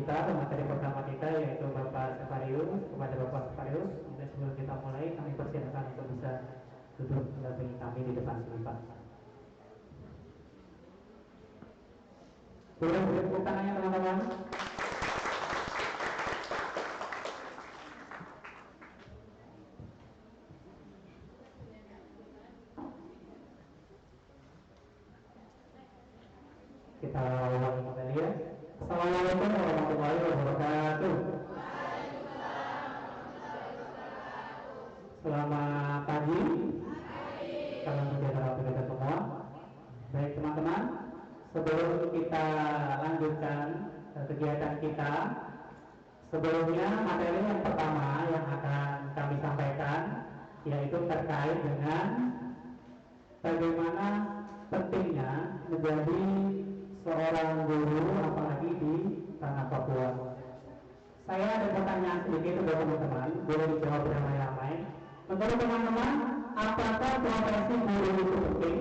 kita, pemateri pertama kita yaitu Bapak Sevarius. Kepada Bapak Sevarius, kemudian sebelum kita mulai kami persilakan untuk bisa duduk mendampingi kami di depan sini Pak. Boleh tepuk tangannya teman-teman. Kita ulangi kembali ya. Assalamualaikum warahmatullahi wabarakatuh. Selamat pagi. Salam sejahtera untuk kita semua. Baik teman-teman, sebelum kita lanjutkan kegiatan kita, sebelumnya materi yang pertama yang akan kami sampaikan yaitu terkait dengan bagaimana pentingnya menjadi seorang guru apalagi di tanah Papua. Saya ada pertanyaan sedikit untuk teman-teman, boleh dijawab beramai-ramai. Menurut teman-teman, apakah profesi guru itu penting?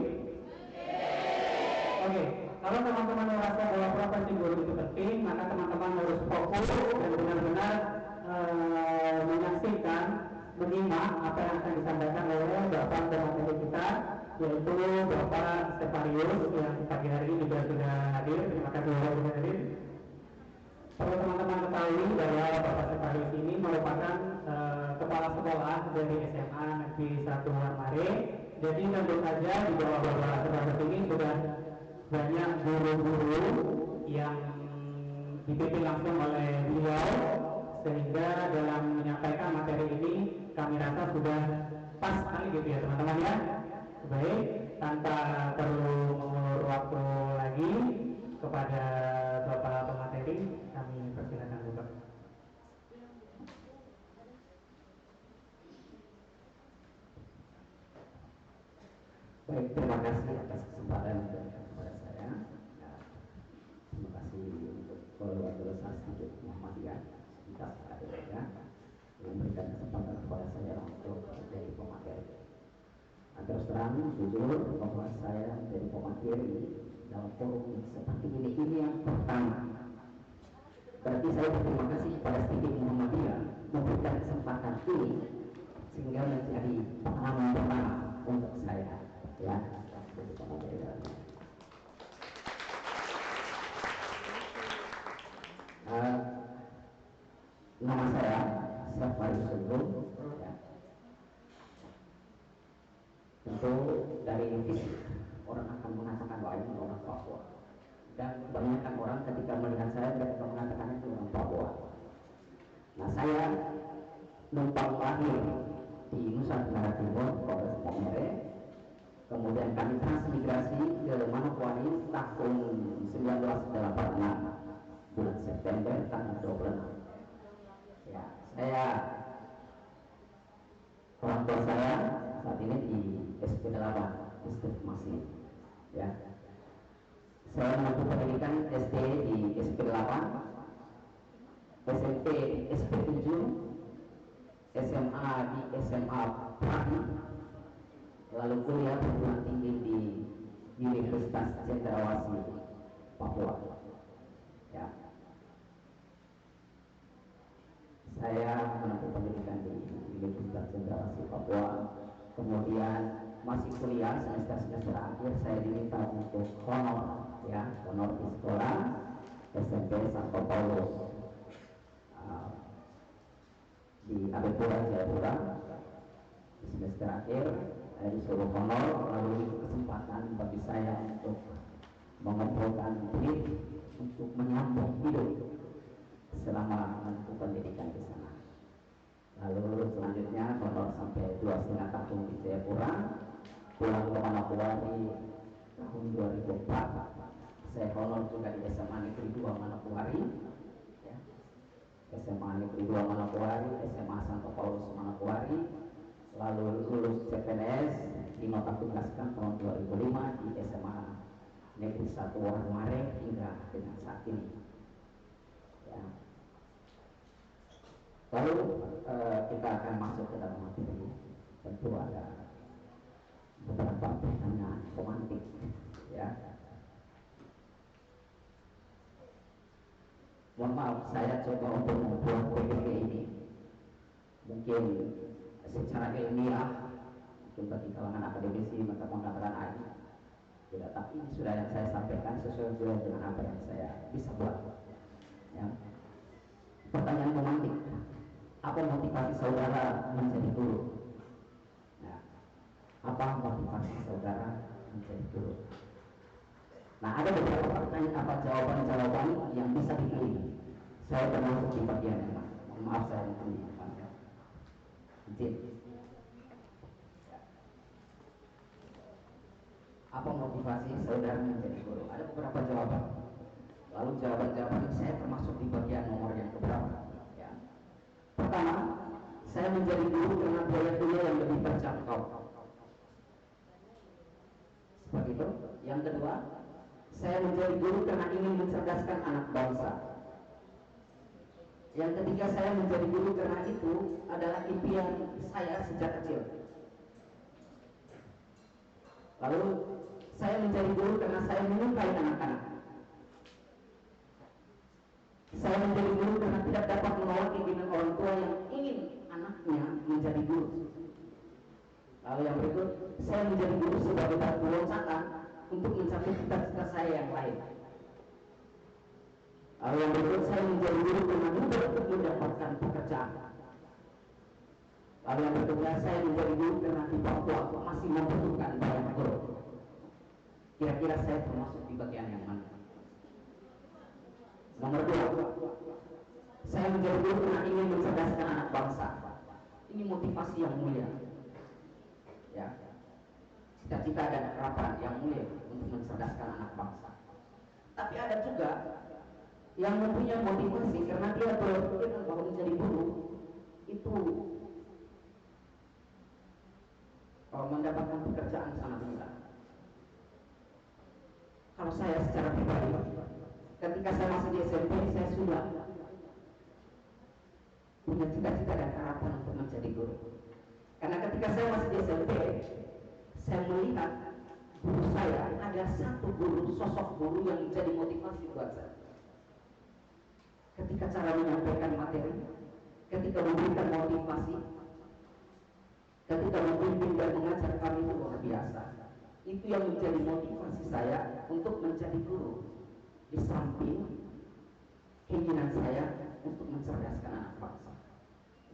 Oke, kalau teman-teman merasa bahwa profesi guru itu penting, maka teman-teman harus fokus dan benar-benar menyaksikan, menyimak apa yang akan disampaikan oleh Bapak pemateri kita, yaitu Bapak Sevarius yang pagi hari ini juga sudah hadir. Terima kasih Bapak sudah hadir. Perlu teman-teman ketahui bahwa Bapak Sevarius ini merupakan kepala sekolah dari SMA Negeri 1 Warmare. Jadi tentu saja di bawah Bapak Sevarius ini sudah banyak guru-guru yang dipimpin langsung oleh beliau, sehingga dalam menyampaikan materi ini kami rasa sudah pas sekali gitu ya teman-teman ya. Baik, tanpa perlu mengulur waktu lagi, kepada Bapak pemateri kami persilakan Bapak. Baik, terima kasih atas kesempatan yang diberikan kepada saya. Nah, terima kasih untuk organisasi Muhammadiyah kita ada yang memberikan kesempatan kepada saya untuk menjadi pemateri. Terus terang jujur bahwa saya menjadi pemateri dalam forum seperti ini yang pertama. Berarti saya berterima kasih kepada Siddiq Muhammadiyah memberikan kesempatan ini sehingga menjadi pengalaman pertama untuk saya. Ya, nama saya Sevarius ya. Tentu dari fisik orang akan mengatakan bahwa ini orang Papua, dan kebanyakan orang ketika melihat saya mereka mengatakan itu orang Papua. Nah, saya numpang lahir di Nusa Tenggara Timur, Provinsi Momere. Kemudian kami transmigrasi ke Manokwari tahun 1986 bulan September tanggal 26. Ya, orang tua saya saat ini di SP8 distrik Masih. Ya, saya menempuh pendidikan SD di SP8, SMP di SP7, SMA di SMA Pati, lalu kuliah perguruan tinggi di Universitas Cendrawasih Papua. Ya, saya menempuh pendidikan di Universitas Cendrawasih Papua. Kemudian masih kuliah semester akhir saya diminta untuk honor, ya, honor di sekolah SMP Santo Paulus di Abepura Jayapura. Di semester akhir saya disuruh honor, lalu itu kesempatan bagi saya untuk mengumpulkan duit untuk menyambung hidup selama menempuh pendidikan di sana. Lalu selanjutnya honor sampai 2,5 tahun di Jayapura, pulang ke Manokwari tahun 2004. Saya honor juga di SMA Negeri 2 Manokwari, ya. SMA Negeri 2 Manokwari, SMA Santo Paulus Manokwari. Lalu lulus CPNS, dinotafikasikan tahun 2005 di SMA Negeri 1 Warmare hingga dengan saat ini. Ya. Lalu kita akan masuk ke dalam materi. Tentu ada beberapa pertanyaan pemantik, ya. Mohon maaf, saya coba untuk membuat PPT ini mungkin secara ilmiah, mungkin bagi kalangan akademisi mengatakan tidak, tapi ini sudah yang saya sampaikan sesuai dengan apa yang saya bisa buat. Ya. Pertanyaan pemantik, apa motivasi saudara menjadi guru? Nah, apa motivasi saudara menjadi guru? Nah, ada beberapa pertanyaan, jawaban-jawaban yang bisa dipilih. Saya termasuk di bagian yang mana? Maaf, saya dipilih. Izin. Apa motivasi saudara menjadi guru? Ada beberapa jawaban. Lalu jawaban-jawaban saya termasuk di bagian nomor yang keberapa? Ya. Pertama, saya menjadi guru karena biaya kuliah yang lebih terjangkau. Seperti itu. Yang kedua, saya menjadi guru karena ingin mencerdaskan anak bangsa. Yang ketiga, saya menjadi guru karena itu adalah impian saya sejak kecil. Lalu, saya menjadi guru karena saya menyukai anak-anak. Saya menjadi guru karena tidak dapat menolak keinginan orang tua yang ingin anaknya menjadi guru. Lalu yang berikut, saya menjadi guru sebagai batu loncatan untuk mencapai cita-cita saya yang lain. Lalu yang berikut, saya menjadi guru karena mudah untuk mendapatkan pekerjaan. Lalu yang berikutnya, saya menjadi guru karena di waktu aku masih membutuhkan banyak guru. Kira-kira saya termasuk di bagian yang mana? Nomor 2, saya menjadi guru karena ingin mencerdaskan anak bangsa. Ini motivasi yang mulia. Ya, cita-cita dan harapan yang mulia untuk mencerdaskan anak bangsa. Tapi ada juga yang mempunyai motivasi karena dia berpikir bahwa menjadi guru itu mendapatkan pekerjaan sangat mudah. Kalau saya secara pribadi, ketika saya masih di SMP, saya sudah punya cita-cita dan harapan untuk menjadi guru. Karena ketika saya masih di SMP, saya melihat guru saya ada satu guru, sosok guru yang menjadi motivasi buat saya. Ketika cara menyampaikan materi, ketika memberikan motivasi, ketika membimbing dan mengajar kami itu luar biasa. Itu yang menjadi motivasi saya untuk menjadi guru. Di samping keinginan saya untuk mencerdaskan anak bangsa.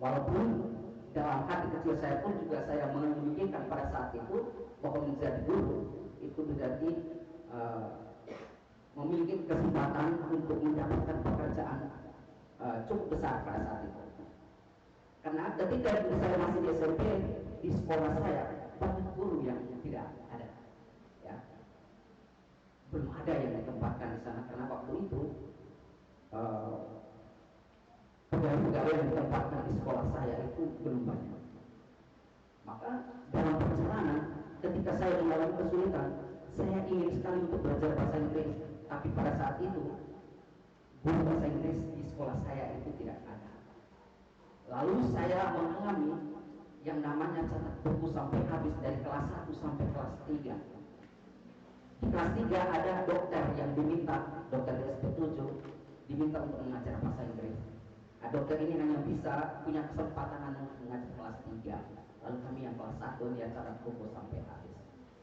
Walaupun dalam hati kecil saya pun juga saya memikirkan pada saat itu bahwa menjadi guru itu berarti memiliki kesempatan untuk mendapatkan pekerjaan cukup besar pada saat itu. Karena ketika saya masih di SMP, di sekolah saya banyak guru yang tidak ada, ya, belum ada yang ditempatkan di sana karena waktu itu pegawai-pegawai yang ditempatkan di sekolah saya itu belum banyak. Maka dalam perjalanan ketika saya mengalami kesulitan, saya ingin sekali untuk belajar bahasa Inggris, tapi pada saat itu guru bahasa Inggris di sekolah saya itu tidak ada. Lalu saya mengalami yang namanya catat buku sampai habis dari kelas 1 sampai kelas 3. Di kelas 3 ada dokter yang diminta, dokter SP7 diminta untuk mengajar bahasa Inggris. Nah, dokter ini hanya bisa punya kesempatan untuk mengajar kelas 3. Lalu kami yang kelas 1 dia catat buku sampai habis.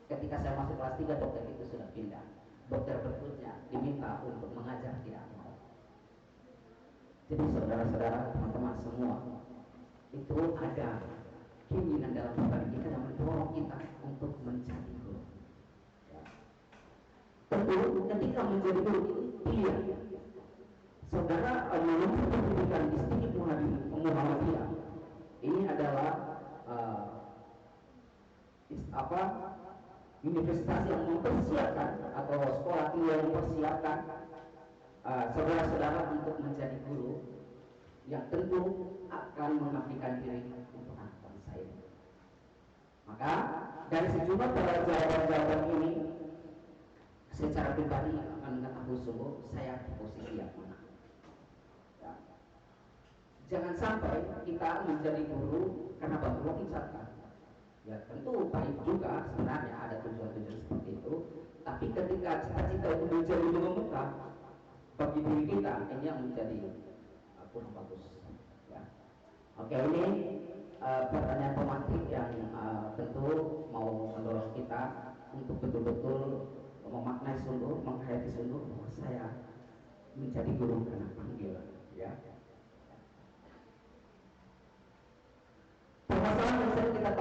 Ketika saya masuk kelas 3, dokter itu sudah pindah. Dokter berikutnya diminta untuk mengajar, tidak mau. Jadi saudara-saudara, teman-teman semua, itu ada keinginan dalam pribadi kita yang mendorong kita untuk menjadi guru. Ya. Tentu ketika menjadi guru itu pilihan. Saudara menempuh pendidikan di Institut Muhammadiyah. Ini adalah universitas yang mempersiapkan atau sekolah tinggi yang mempersiapkan saudara-saudara untuk menjadi guru yang tentu akan mengabdikan diri untuk anak bangsa ini. Maka dari sejumlah jawaban-jawaban ini, secara pribadi akan mengetahui sungguh saya di posisi yang mana. Ya. Jangan sampai kita menjadi guru karena batu loncatan. Ya tentu baik juga sebenarnya ada tujuan-tujuan seperti itu. Tapi ketika cita-cita itu menjadi mengemuka, bagi diri kita ini yang menjadi kurang bagus. Ya. Oke, ini pertanyaan pemantik yang tentu mau mendorong kita untuk betul-betul memaknai sungguh, menghayati sungguh bahwa saya menjadi guru karena panggilan. Ya. Permasalahan yang sering kita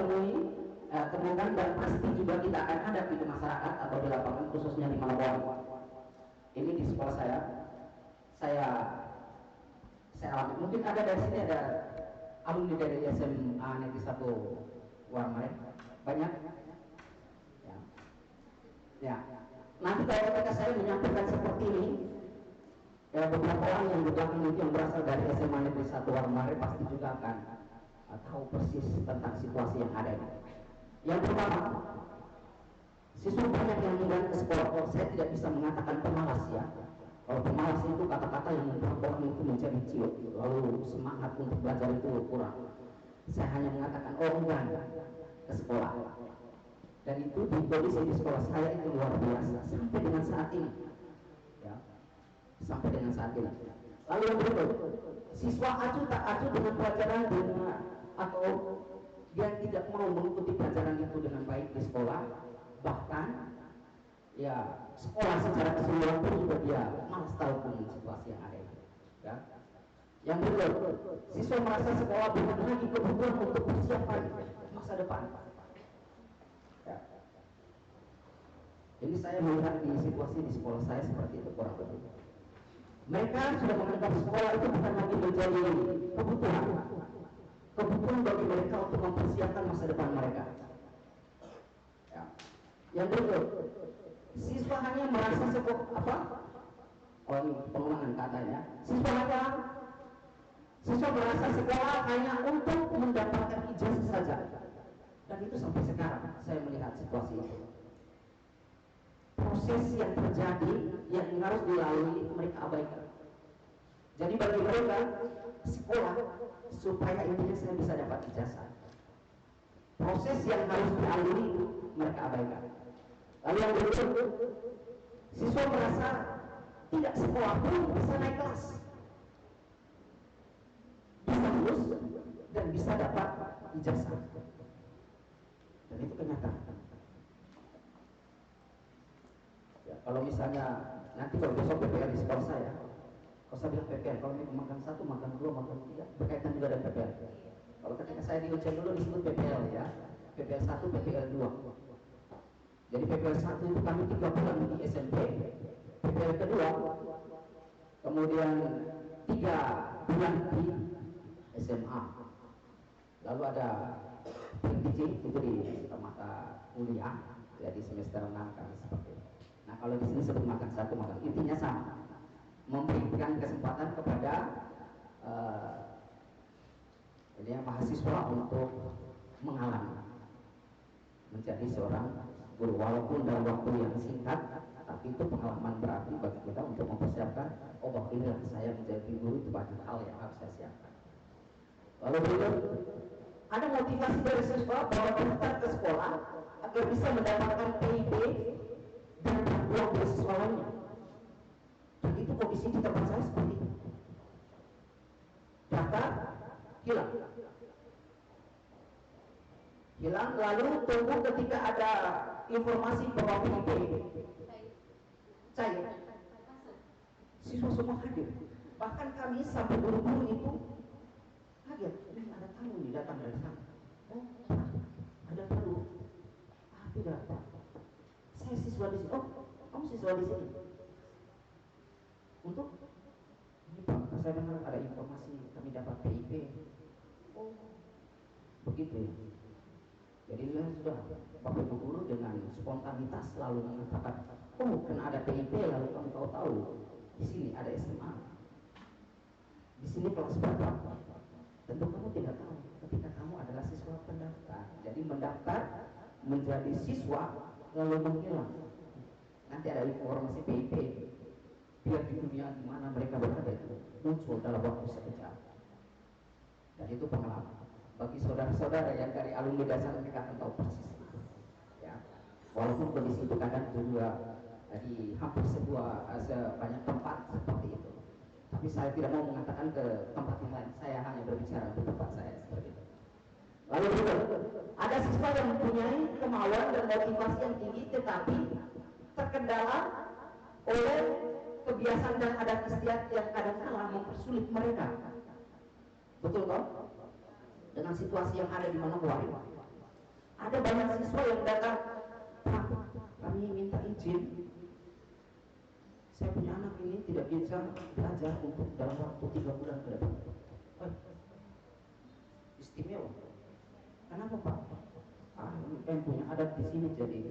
temukan dan pasti juga kita akan hadapi di masyarakat atau di lapangan khususnya di Malabar. Ini di sekolah saya alami. Mungkin ada dari sini ada alumni dari SMA Negeri 1 Warmare, banyak. Ya. Ya. Nanti kalau ketika saya menyampaikan seperti ini, ya beberapa orang yang di belakang itu yang berasal dari SMA Negeri 1 Warmare pasti juga akan tahu persis tentang situasi yang ada ini. Yang pertama, siswa banyak yang enggan ke sekolah. Saya tidak bisa mengatakan pemalas ya. Kalau pemalas itu kata-kata yang membuat orang itu menjadi ciut, lalu semangat untuk belajar itu kurang. Saya hanya mengatakan enggan ke sekolah. Dan itu di kondisi di sekolah saya itu luar biasa sampai dengan saat ini. Ya. Sampai dengan saat ini. Lalu yang berikut, siswa acuh tak acuh dengan pelajaran atau dia tidak mau mengikuti pelajaran itu dengan baik di sekolah, bahkan ya sekolah secara keseluruhan pun juga dia malas tahu dengan situasi yang ada itu. Ya. Yang berikut, siswa merasa sekolah bukan lagi kebutuhan untuk persiapan masa depan. Ya. Ini saya melihat di situasi di sekolah saya seperti itu kurang lebih. Mereka sudah menganggap sekolah itu bukan lagi menjadi kebutuhan bagi mereka untuk mempersiapkan masa depan mereka. Ya. Yang berikut, siswa hanya merasa pengulangan katanya. Siswa merasa sekolah hanya untuk mendapatkan ijazah saja. Dan itu sampai sekarang saya melihat situasi itu. Proses yang terjadi yang harus dilalui mereka abaikan. Jadi bagi mereka sekolah supaya intinya saya bisa dapat ijazah. Proses yang harus dilalui mereka abaikan. Lalu yang berikut, siswa merasa tidak sekolah pun bisa naik kelas, bisa lulus dan bisa dapat ijazah. Dan itu kenyataan. Ya, kalau misalnya nanti kalau besok PPL di sekolah saya, kalau saya bilang PPL, kalau ini makan 1, makan 2, makan 3, berkaitan juga dengan PPL. Kalau ketika saya di ujian dulu disebut PPL ya, PPL 1, PPL 2. Jadi PPL 1 itu kami 3 bulan di SMP, PPL kedua, kemudian 3 bulan di SMA. Lalu ada PTC itu di mata kuliah, jadi semester 6 kami seperti itu. Nah kalau di sini sebut makan 1, makan intinya sama, memberikan kesempatan kepada mahasiswa untuk mengalami menjadi seorang guru walaupun dalam waktu yang singkat, tapi itu pengalaman berarti bagi kita untuk mempersiapkan bahwa inilah saya menjadi guru itu banyak hal yang harus saya siapkan. Lalu berikut, ada motivasi dari siswa bahwa daftar ke sekolah agar bisa mendapatkan PIP dan uang beasiswa lainnya. Dan itu kondisi di tempat saya seperti itu. Daftar hilang, lalu tunggu ketika ada informasi bahwa PIP cair. Siswa semua hadir. Bahkan kami sampai guru-guru itu kaget, ini ada tamu nih datang dari sana. Oh, ada tamu. Tidak, Pak. Saya siswa di sini. Oh, kamu siswa di sini. Untuk ini Pak, saya dengar ada informasi kami dapat PIP. Oh, begitu ya. Jadi sudah Bapak Ibu guru dengan spontanitas lalu mengatakan, oh, karena ada PIP lalu kamu tahu di sini ada SMA. Di sini kelas berapa? Tentu kamu tidak tahu ketika kamu adalah siswa pendaftar. Jadi mendaftar menjadi siswa lalu menghilang. Nanti ada informasi PIP. Biar di dunia di mana mereka berada itu muncul dalam waktu sekejap. Dan itu pengalaman. Bagi saudara-saudara yang dari alumni dasar mereka akan tahu persis. Ya. Walaupun kondisi itu kadang juga di hampir sebanyak tempat seperti itu. Tapi saya tidak mau mengatakan ke tempat yang lain, saya hanya berbicara di tempat saya seperti itu. Lalu juga ada siswa yang mempunyai kemauan dan motivasi yang tinggi, tetapi terkendala oleh kebiasaan dan adat istiadat yang kadang-kala mempersulit mereka. Betul toh? Dengan situasi yang ada di Manokwari, ada banyak siswa yang datang, Pak, kami minta izin, saya punya anak ini tidak bisa belajar untuk dalam waktu 3 bulan ke depan. Istimewa. Kenapa Pak? Yang punya adat di sini jadi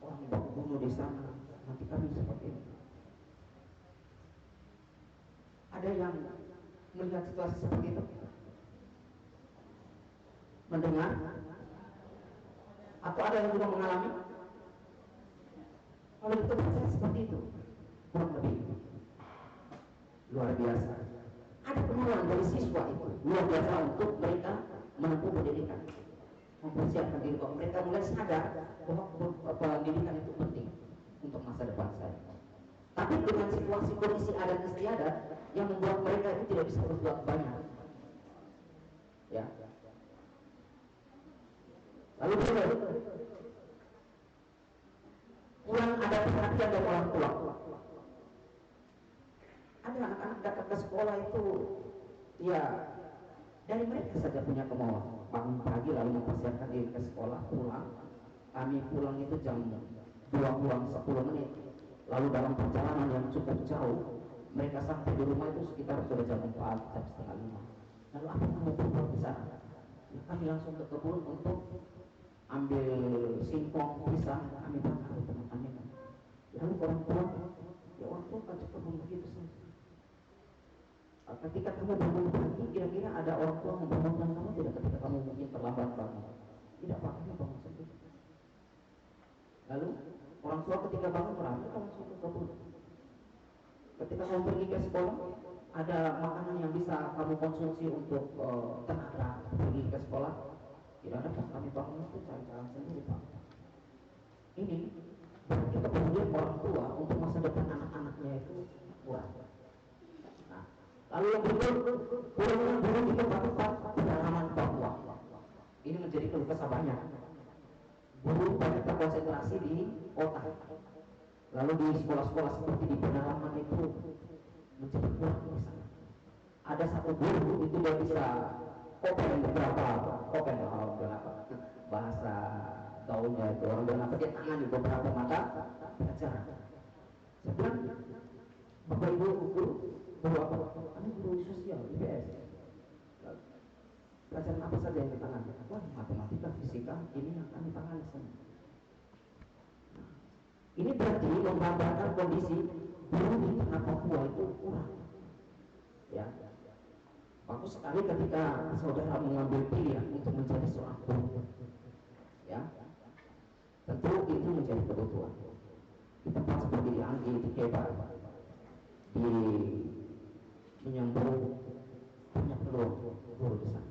orang baku bunuh di sana, nanti kami seperti ini. Ada yang melihat situasi seperti itu, mendengar, atau ada yang juga mengalami? Kalau itu saya seperti itu, kurang lebih luar biasa. Ada kemauan dari siswa itu luar biasa untuk mereka menempuh pendidikan, mempersiapkan diri bahwa mereka mulai sadar bahwa pendidikan itu penting untuk masa depan saya. Tapi dengan situasi kondisi adat istiadat yang membuat mereka itu tidak bisa berbuat banyak, ya. Lalu kurang ada perhatian dari orang tua. Ada anak-anak datang ke sekolah itu, ya dari mereka saja punya kemauan. Bangun pagi lalu mempersiapkan diri ke sekolah, pulang. Kami pulang itu jam 2 kurang 10 menit. Lalu dalam perjalanan yang cukup jauh, mereka sampai di rumah itu sekitar sudah jam 4, jam setengah 5. Lalu apa yang mau berbuat di sana? Ya, kami langsung ke kebun untuk ambil singkong, pisang, kami bakar untuk makan. Lalu orang tua, ya orang tua kan cukup begitu saja. Ketika kamu bangun pagi, kira-kira ada orang tua membangunkan kamu tidak ketika kamu mungkin terlambat bangun? Tidak, Pak, kamu bangun sendiri. Lalu orang tua ketika bangun merasa langsung ke kebun. Ketika kamu pergi ke sekolah, ada makanan yang bisa kamu konsumsi untuk tenaga pergi ke sekolah. Tidak ada, Pak, kami bangun itu cari-cari sendiri, Pak. Ini berarti kepedulian orang tua untuk masa depan anak-anaknya itu kurang. Nah, lalu yang berikut, kurangnya guru di tempat-tempat pedalaman Papua. Ini menjadi keluh kesah banyak. Guru banyak terkonsentrasi di kota. Lalu di sekolah-sekolah seperti di pedalaman itu menjadi kurang di sana. Ada satu guru itu dia bisa kopen beberapa bahasa gaulnya itu orang bilang apa, dia tangani beberapa mata pelajaran. Saya bilang, Bapak Ibu guru apa? Kami guru sosial IPS. Pelajaran apa saja yang ditangani? Wah, matematika, fisika, ini yang kami tangani semua. Nah, ini berarti menggambarkan kondisi guru di tengah Papua itu kurang. Ya, bagus sekali ketika saudara mengambil pilihan untuk menjadi seorang guru. Ya, tentu itu menjadi kebutuhan. Di tempat seperti di Anggi, di Kebar, di Menyambung, banyak peluang guru di sana.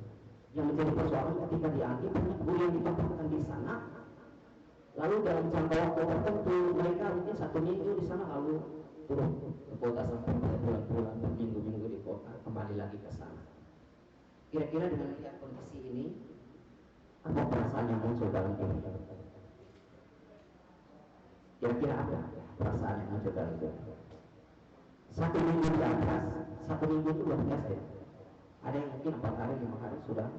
Yang menjadi persoalan ketika di Anggi banyak guru yang ditempatkan di sana, lalu dalam jangka waktu tertentu mereka mungkin 1 minggu di sana lalu turun ke kota sampai berbulan-bulan, berminggu-minggu di kota, kembali lagi ke sana. Kira-kira dengan melihat kondisi ini, apa perasaan yang muncul dalam diri? Kira-kira apa perasaan yang muncul dalam diri? 1 minggu di atas, 1 minggu itu luar biasa ya. Ada yang mungkin 4 hari, 5 hari sudah,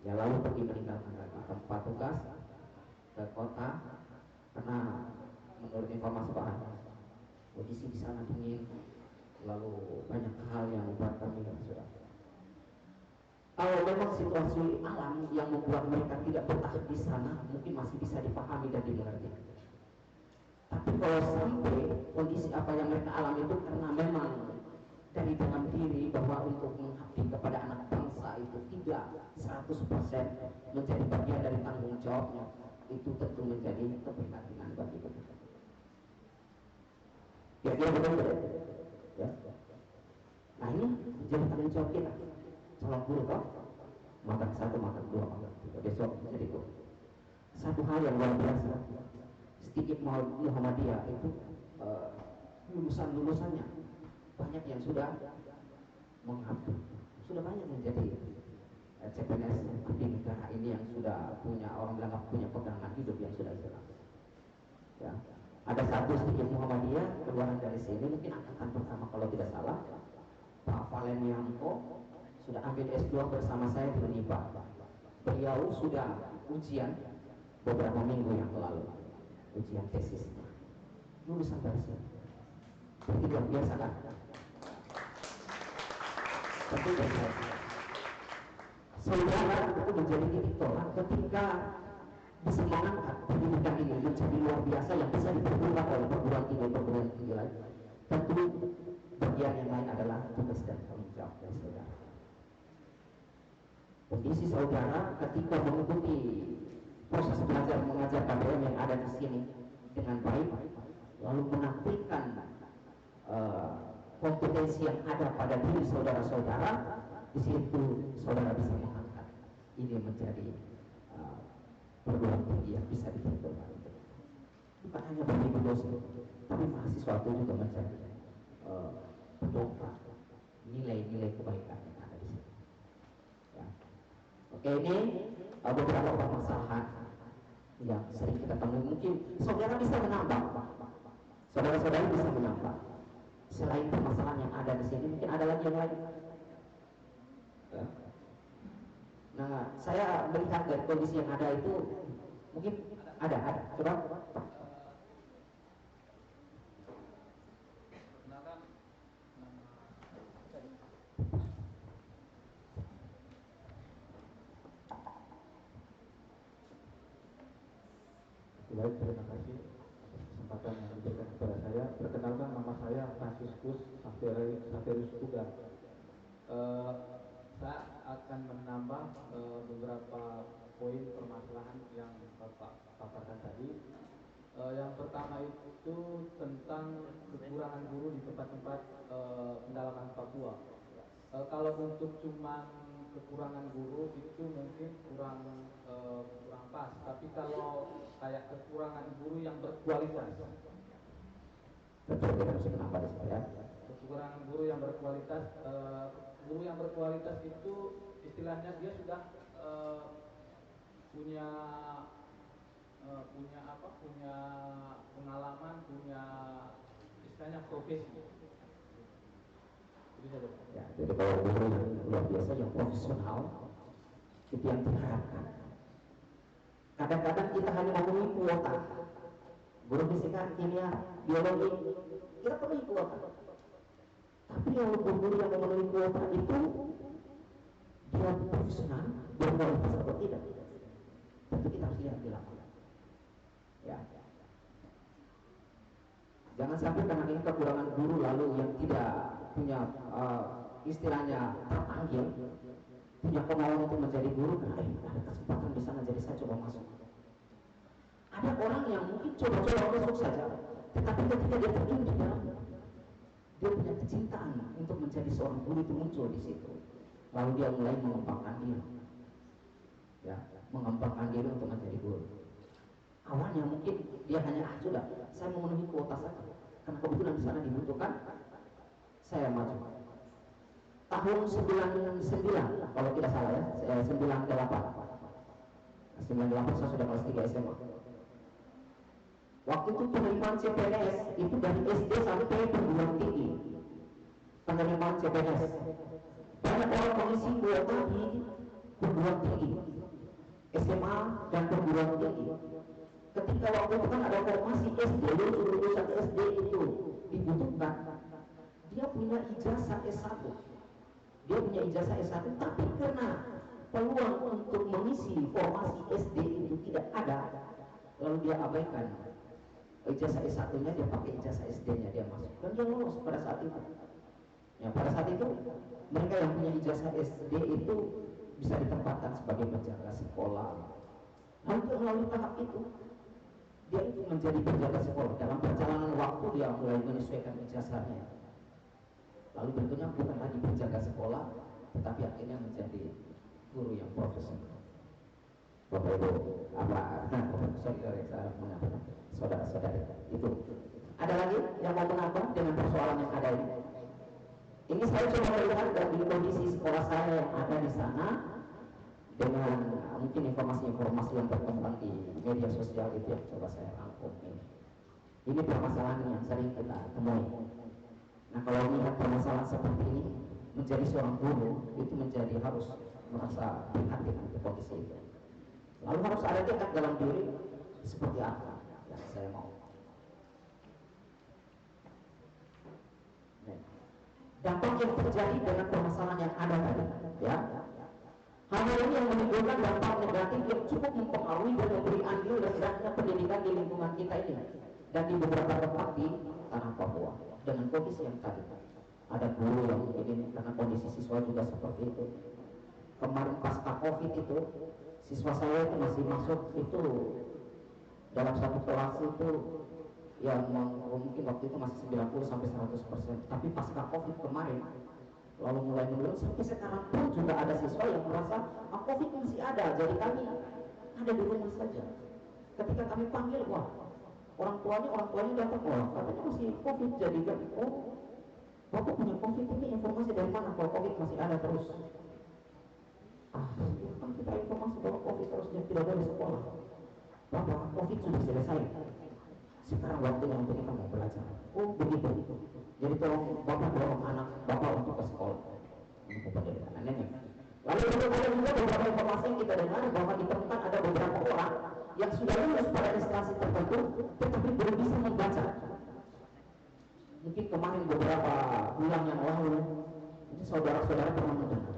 ya lalu pergi meninggalkan lagi tempat tugas ke kota, karena menurut informasi bahan kondisi di sana dingin, lalu banyak hal yang membuat kami sudah. Kalau memang situasi alam yang membuat mereka tidak betah di sana, mungkin masih bisa dipahami dan dimengerti. Tapi kalau sampai kondisi apa yang mereka alami itu karena memang dari dalam diri bahwa untuk mengabdi kepada anak bangsa itu tidak 100% menjadi bagian dari tanggung jawabnya, itu tentu menjadi keprihatinan bagi kita. Kira-kira betul tidak? Ya. Nah, ini menjadi tanggung jawab kita. Calon guru kok makan 1, makan 2, makan 3, besok jadi guru. Satu hal yang luar biasa, sedikit Muhammadiyah itu lulusannya banyak yang sudah mengabdi, sudah banyak yang jadi CPNS di negara ini yang sudah punya, orang bilang punya pegangan hidup yang sudah jelas. Ya. Ada satu sedikit Muhammadiyah keluaran dari sini, mungkin angkatan pertama kalau tidak salah, Pak Valen Yangko sudah ambil S2 bersama saya di Unipa. Beliau sudah ujian beberapa minggu yang lalu, ujian tesisnya lulusan dari sini. Itu luar biasa kan? Tentu saja saudara itu menjadi titik tolak ketika bisa mengangkat pendidikan ini menjadi luar biasa yang bisa dipergunakan oleh perguruan tinggi lain. Tentu bagian yang lain adalah tugas dan tanggung jawab dari saudara. Kondisi saudara ketika mengikuti proses belajar mengajar KBM yang ada di sini dengan baik, lalu menampilkan kompetensi yang ada pada diri saudara-saudara, di situ saudara bisa mengangkat ini menjadi perguruan tinggi yang bisa dipergunakan. Bukan hanya bagi dosen, tapi mahasiswa itu juga menjadi pendongkrak nilai-nilai kebaikan yang ada di sini. Ya. Oke, ini beberapa permasalahan yang sering kita temui. Mungkin saudara bisa menambah, saudara-saudara bisa menambah. Selain permasalahan yang ada di sini, mungkin ada lagi yang lain. Ya. Nah, saya melihat dari kondisi yang ada itu, mungkin ada. Coba. Baik, terima kasih atas kesempatan yang diberikan kepada saya. Perkenalkan, nama saya Franciscus Xaverius Pugar. Saya akan menambah beberapa poin permasalahan yang Bapak paparkan tadi. Yang pertama itu tentang kekurangan guru di tempat-tempat pendalaman Papua. Kalau untuk cuma kekurangan guru itu mungkin kurang pas, tapi kalau kayak kekurangan guru yang berkualitas, kekurangan guru yang berkualitas, guru yang berkualitas itu istilahnya dia sudah punya pengalaman, punya istilahnya profesi. Ya, jadi kalau guru yang luar biasa, yang profesional, itu yang diharapkan. Kadang-kadang kita hanya memenuhi kuota. Guru fisika, kimia, biologi, kita penuhi kuota. Tapi yang guru yang memenuhi kuota itu dia profesional, berkualitas atau tidak? Tentu kita harus lihat di lapangan. Ya. Jangan sampai karena ini kekurangan guru lalu yang tidak punya istilahnya terpanggil, punya kemauan untuk menjadi guru, karena ada kesempatan di sana jadi saya coba masuk. Ada orang yang mungkin coba-coba masuk saja, tetapi ketika dia terjun di dalam, dia punya kecintaan untuk menjadi seorang guru itu muncul di situ. Lalu dia mulai mengembangkan diri, ya, mengembangkan diri untuk menjadi guru. Awalnya mungkin dia hanya sudah, saya memenuhi kuota saja, karena kebetulan di sana dibutuhkan, saya maju. Tahun 99 kalau tidak salah ya, 98 saya sudah kelas 3 SMA. Waktu itu penerimaan CPNS itu dari SD sampai perguruan tinggi. Penerimaan CPNS banyak orang mengisi kuota di perguruan tinggi, SMA dan perguruan tinggi. Ketika waktu itu kan ada formasi SD, lulusan SD itu dibutuhkan, dia punya ijazah S1, tapi karena peluang untuk mengisi formasi SD itu tidak ada, lalu dia abaikan ijazah S1-nya, dia pakai ijazah SD-nya, dia masuk dan dia lolos pada saat itu. Ya, pada saat itu mereka yang punya ijazah SD itu bisa ditempatkan sebagai penjaga sekolah. Lalu melalui tahap itu dia itu menjadi penjaga sekolah. Dalam perjalanan waktu dia mulai menyesuaikan ijazahnya. Lalu berikutnya bukan lagi penjaga sekolah, tetapi akhirnya menjadi guru yang profesional. Bapak Ibu, sorry saya mengatakan saudara saudara-saudara. Itu. Ada lagi yang mau menambah dengan persoalan yang ada ini? Ini saya coba melihat dari kondisi sekolah saya yang ada di sana dengan mungkin informasi-informasi yang berkembang di media sosial itu yang coba saya rangkum ini. Ini permasalahan yang sering kita temui. Nah, kalau melihat permasalahan seperti ini, menjadi seorang guru itu menjadi harus merasa prihatin di kondisi itu. Lalu harus ada tekad dalam diri seperti apa yang saya mau. Dampak yang terjadi dengan permasalahan yang ada tadi, ya. Hal-hal ini yang menimbulkan dampak negatif yang cukup mempengaruhi dan memberi andil rendahnya pendidikan di lingkungan kita ini dan di beberapa tempat di tanah Papua dengan kondisi yang tadi. Ada guru yang ini karena kondisi siswa juga seperti itu. Kemarin pasca COVID itu, siswa saya itu masih masuk itu dalam satu kelas itu yang mungkin waktu itu masih 90 sampai 100%. Tapi pasca COVID kemarin lalu mulai menurun sampai sekarang pun juga ada siswa yang merasa COVID masih ada, jadi kami ada di rumah saja. Ketika kami panggil, wah orang tuanya datang, wah katanya masih COVID, jadi kan Bapak punya COVID, ini informasi dari mana kalau COVID masih ada terus? Kan kita informasi bahwa COVID terusnya tidak boleh sekolah. Bapak, COVID sudah selesai. Sekarang waktunya untuk kita mau belajar. Oh begitu. Jadi tolong Bapak dorong anak Bapak untuk ke sekolah. Untuk pendidikan nenek. Lalu ada juga beberapa informasi yang kita dengar bahwa di tempat ada beberapa orang yang sudah lulus pada instansi tertentu, tetapi belum bisa membaca. Mungkin kemarin beberapa bulan yang lalu, ini saudara-saudara pernah mendengar.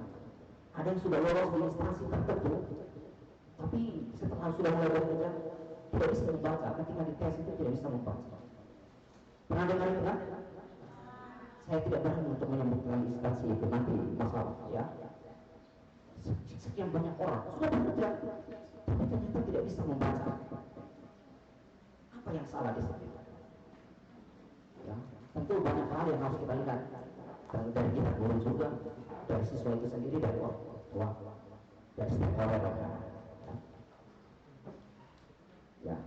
Ada yang sudah lolos di instansi tertentu, tapi setelah sudah mulai bekerja tidak bisa membaca. Ketika dites itu tidak bisa membaca. Pernah dengar itu kan? Saya tidak berani untuk menyebutkan instansi itu, nanti masalah ya. Sekian banyak orang sudah bekerja, tapi ternyata tidak bisa membaca. Apa yang salah di situ? Ya, tentu banyak hal yang harus kita lihat dari kita guru juga, dari siswa itu sendiri, dari orang tua, dari stakeholder. Ya,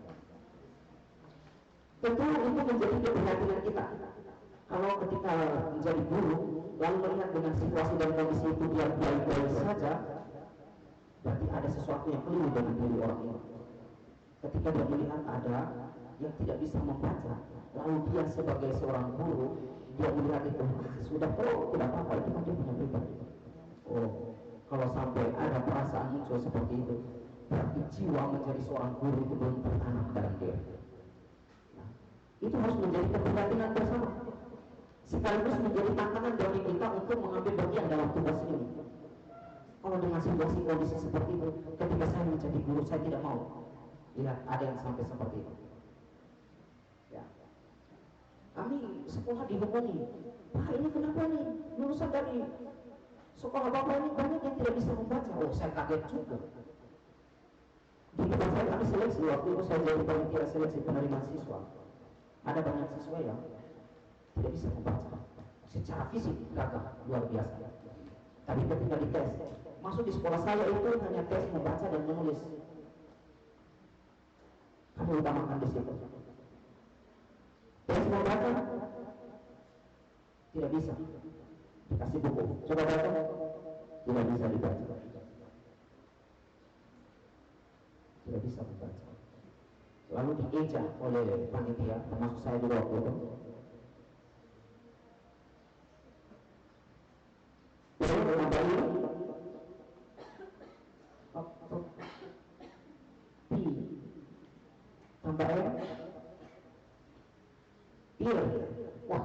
tentu itu menjadi keprihatinan kita. Kalau ketika menjadi guru lalu melihat dengan situasi dan kondisi itu dia baik-baik saja, berarti ada sesuatu yang keliru dengan diri orang ini. Ketika dia melihat ada yang tidak bisa membaca, lalu dia sebagai seorang guru, dia melihat itu sudah tidak apa-apa, itu kan dia punya pribadi. Kalau sampai ada perasaan muncul seperti itu, berarti jiwa menjadi seorang guru itu belum tertanam dalam diri. Nah, itu harus menjadi keprihatinan bersama, sekaligus menjadi tantangan bagi kita untuk mengambil bagian dalam tugas ini. Kalau dengan situasi kondisi seperti itu, ketika saya menjadi guru, saya tidak mau lihat ada yang sampai seperti itu. Ya. Kami sekolah dihubungi, Pak ini kenapa nih lulusan dari sekolah Bapak ini banyak yang tidak bisa membaca. Oh saya kaget juga. Di tempat saya kami seleksi, waktu itu saya jadi panitia seleksi penerimaan siswa. Ada banyak siswa yang tidak bisa membaca. Secara fisik gagah luar biasa. Tapi ketika dites, masuk di sekolah saya itu hanya tes membaca dan menulis. Kami utamakan di situ. Tes membaca tidak bisa. Dikasih buku, coba baca, tidak bisa dibaca. Tidak bisa membaca. Lalu dieja oleh panitia, termasuk saya juga waktu itu. Tambah R, Ir. Wah,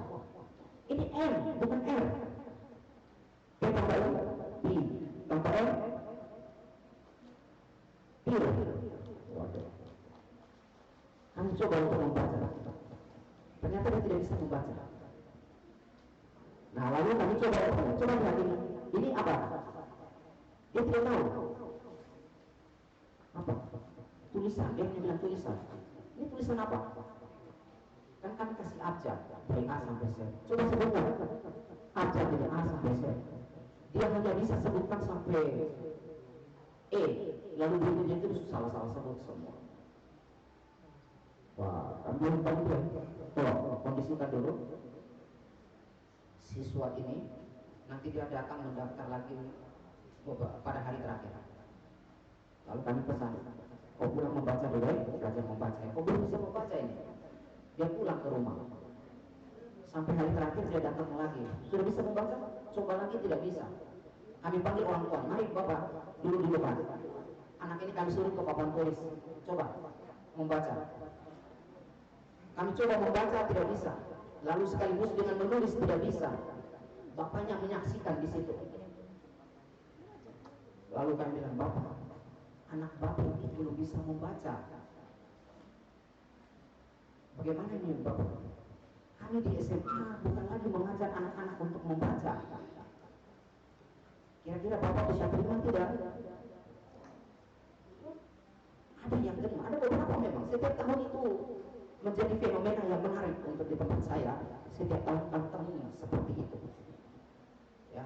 ini M bukan R. P tambah I, I tambah R, Ir. Waduh. Kami coba untuk membaca, ternyata dia tidak bisa membaca. Nah lalu kami coba lihat ini apa? Dia tidak tahu apa tulisan, dia bilang tulisan. Ini tulisan apa? Kan kami kasih abjad dari A sampai Z. Coba sebutkan abjad dari A sampai Z. Dia hanya bisa sebutkan sampai E, lalu berikutnya itu salah sebut semua. Wah, belum tahu dia. Coba kondisikan dulu siswa ini, nanti dia datang mendaftar lagi pada hari terakhir. Lalu kami pesan, kau pulang membaca dulu, belajar membaca. Kau belum bisa membaca ini. Dia pulang ke rumah. Sampai hari terakhir saya datang lagi. Sudah bisa membaca? Coba lagi, tidak bisa. Kami panggil orang tua, mari bapak dulu di depan. Anak ini kami suruh ke papan tulis, coba membaca. Kami coba membaca, tidak bisa. Lalu sekaligus dengan menulis tidak bisa. Bapaknya menyaksikan di situ. Lalu kami bilang, bapak, anak bapak itu belum bisa membaca. Bagaimana ini bapak? Kami di SMA bukan lagi mengajar anak-anak untuk membaca. Kira-kira bapak bisa terima tidak? Ada yang terima, ada beberapa memang. Setiap tahun itu menjadi fenomena yang menarik untuk di tempat saya. Setiap tahun ketemu seperti itu. Ya.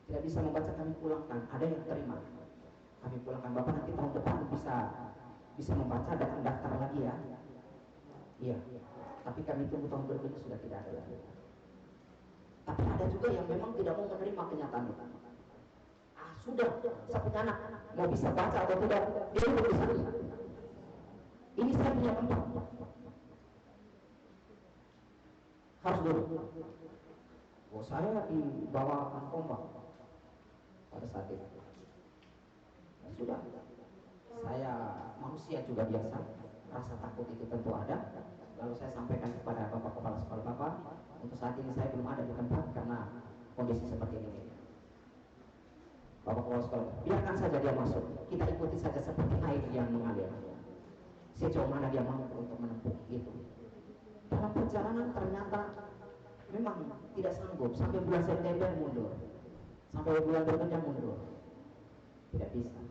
Tidak bisa membaca, kami pulangkan. Ada yang terima, kami pulangkan. Bapak nanti tahun depan bisa membaca, datang daftar lagi ya. Iya. Tapi kami tunggu tahun berikutnya sudah tidak ada lagi. Tapi ada juga yang memang tidak mau menerima kenyataan itu. Sudah, saya punya anak, mau bisa baca atau tidak, dia duduk di sana. Ini saya punya tempat. Harus duduk. Oh, saya di bawah tombak pada saat itu. Ya, sudah, saya manusia juga biasa, rasa takut itu tentu ada. Lalu saya sampaikan kepada bapak kepala sekolah, bapak, untuk saat ini saya belum ada di tempat karena kondisi seperti ini. Bapak kepala sekolah, biarkan saja dia masuk, kita ikuti saja seperti air yang mengalir. Sejauh mana dia mampu untuk menempuh itu. Dalam perjalanan ternyata memang tidak sanggup, sampai bulan September mundur, sampai bulan berikutnya mundur, tidak bisa.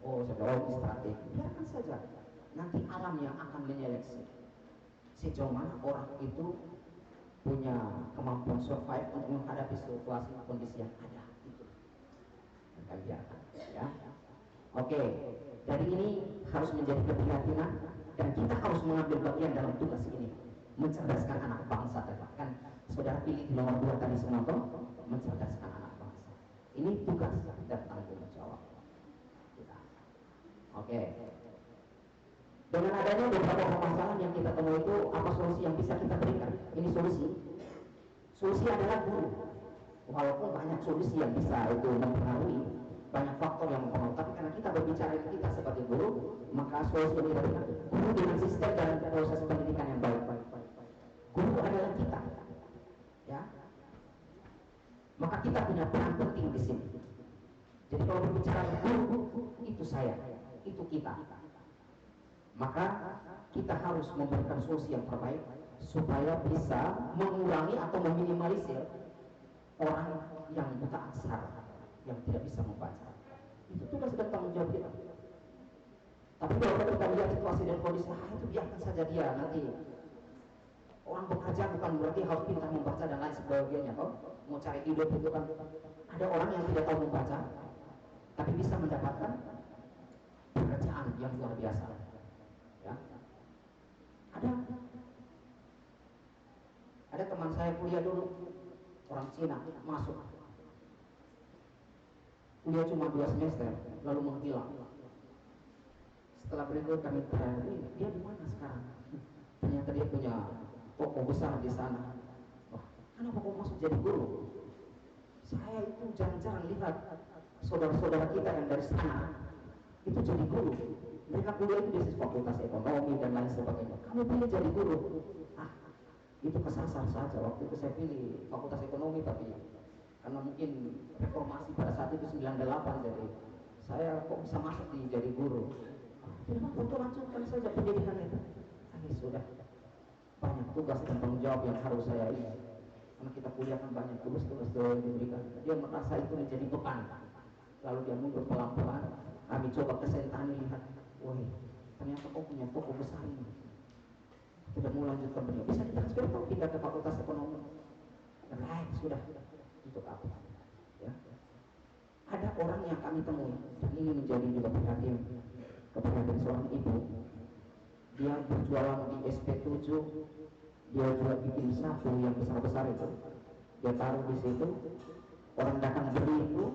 Oh, saya strategi, biarkan saja, nanti alam yang akan menyeleksi sejauh mana orang itu punya kemampuan survive untuk menghadapi situasi kondisi yang ada itu. Akan biarkan, ya. Oke, dari ini harus menjadi keprihatinan dan kita harus mengambil bagian dalam tugas ini, mencerdaskan anak bangsa. Kan saudara pilih di nomor 2 tadi Sumanto, mencerdaskan anak bangsa. Ini tugas dan tanggung jawab kita. Oke. Dengan adanya beberapa permasalahan yang kita temui itu, apa solusi yang bisa kita berikan? Ini solusi. Solusi adalah guru. Walaupun banyak solusi yang bisa itu mempengaruhi, banyak faktor yang mempengaruhi, tapi karena kita berbicara kita sebagai guru, maka solusi yang kita berikan guru dengan sistem dan proses pendidikan yang baik. Guru adalah kita, ya. Maka kita punya peran penting di sini. Jadi kalau berbicara guru, itu saya, itu kita. Maka kita harus memberikan solusi yang terbaik supaya bisa mengurangi atau meminimalisir orang yang buta aksara, yang tidak bisa membaca. Itu tugas dan tanggung jawab kita. Tapi kalau kita lihat situasi dan kondisi, itu biarkan saja dia nanti. Orang bekerja bukan berarti harus pintar membaca dan lain sebagainya. Mau cari hidup itu kan ada orang yang tidak tahu membaca, tapi bisa mendapatkan pekerjaan yang luar biasa. Ya. Ada teman saya kuliah dulu, orang Cina, masuk kuliah cuma 2 semester lalu menghilang. Setelah berikut kami tanya, dia di mana sekarang? Ternyata dia punya toko besar di sana. Wah, kenapa kok masuk jadi guru? Saya itu jarang-jarang lihat saudara-saudara kita yang dari sana itu jadi guru. Mereka kuliah itu di fakultas ekonomi dan lain sebagainya. Kamu pilih jadi guru? Itu kesasar saja. Waktu itu saya pilih fakultas ekonomi, tapi karena mungkin reformasi pada saat itu 98, jadi saya kok bisa masuk jadi guru. Tidak apa-apa, lanjutkan saja pendidikan itu. Ini sudah banyak tugas dan tanggung jawab yang harus saya ini. Karena kita kuliah kan banyak tugas-tugas yang diberikan. Dia merasa itu menjadi beban. Lalu dia mundur pelan-pelan. Kami coba ke Sentani lihat, wah, ternyata kok punya toko besar ini. Tidak mau lanjutkan pendidikan. Bisa ditransfer atau pindah ke fakultas ekonomi. Baik, sudah. Untuk apa? Ya. Ada orang yang kami temui, dan ini menjadi juga perhatian kepada seorang ibu, dia berjualan di SP7, dia juga bikin sapu yang besar-besar itu, dia taruh di situ, orang datang beli itu,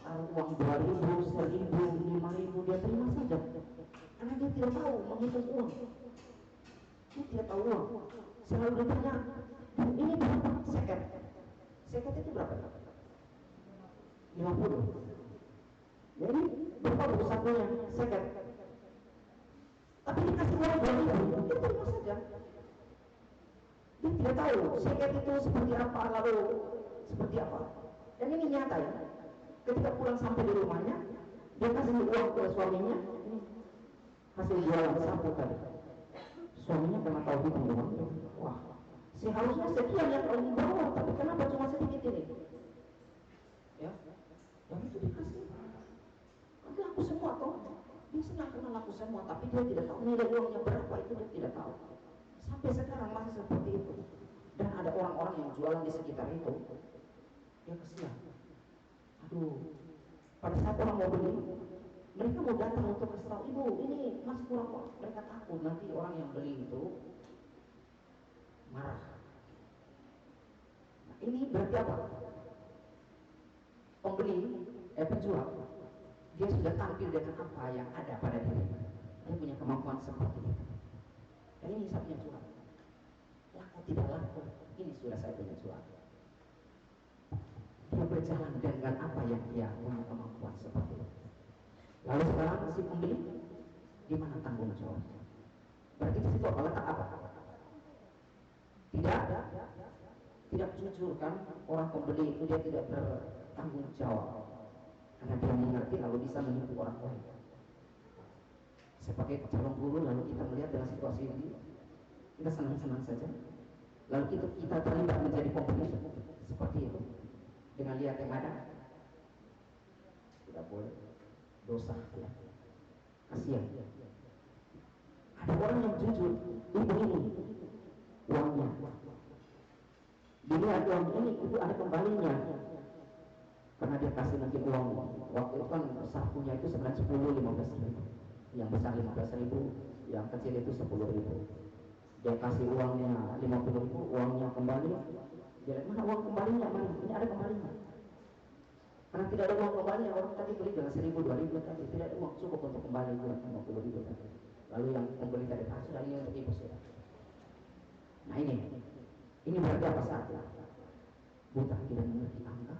taruh uang 2.000, 1.000, 5.000, dia terima saja, karena dia tidak tahu menghitung uang, dia tidak tahu uang, selalu ditanya, ini berapa seket? Seket itu berapa? 50. Jadi berapa buku sakunya? Seket. Tapi dikasih uang 2.000, dia terima saja. Dia tidak tahu seket itu seperti apa, lalu seperti apa. Dan ini nyata ya. Ketika pulang sampai di rumahnya, dia kasih uang ke suaminya, ini hasil jualan sapu tadi. Suaminya karena tahu hitung uangnya, wah, seharusnya sekian yang kau bawa, tapi kenapa cuma sedikit ini? Ya, yang itu dikasih. Laku semua toh, dia senang karena laku semua, tapi dia tidak tahu nilai uangnya berapa, itu dia tidak tahu. Sampai sekarang masih seperti itu. Dan ada orang-orang yang jualan di sekitar itu, dia kesian. Aduh, pada saat orang mau beli, mereka mau datang untuk kasih tahu, ibu ini masih kurang kok. Mereka takut nanti orang yang beli itu marah. Nah, ini berarti apa? Pembeli, penjual, dia sudah tampil dengan apa yang ada pada dirinya. Dia punya kemampuan seperti itu. Dan ini saya punya jual. Laku tidak laku, ini sudah saya punya jual. Dia berjalan dengan apa yang dia punya kemampuan seperti itu. Lalu sekarang si pembeli, di mana tanggung jawabnya? Berarti di situ letak apa? Tidak jujur kan? Orang pembeli itu dia tidak bertanggung jawab. Karena dia mengerti lalu bisa menipu orang lain. Sebagai calon guru lalu kita melihat dalam situasi ini, kita senang-senang saja. Lalu kita terlibat menjadi kompetisi seperti itu dengan lihat yang ada, tidak boleh, dosa ya. Kasihan. Ada orang yang jujur, ibu ini uangnya, dilihat uang ini ibu ada kembalinya. Karena dia kasih mungkin uang waktu itu kan sakunya itu sebenarnya 10, 15.000, yang besar 15.000, yang kecil itu 10.000. Dia kasih uangnya 50.000, uangnya kembali. Dia lihat mana uang kembalinya, mana ini ada kembalinya. Karena tidak ada uang kembali, orang tadi beli dengan 1.000, 2.000 tadi tidak ada uang cukup untuk kembali 50.000 tadi. Lalu yang pembeli tadi sudah ini untuk ibu sudah. Nah ini berarti apa saat buta, tidak mengerti angka,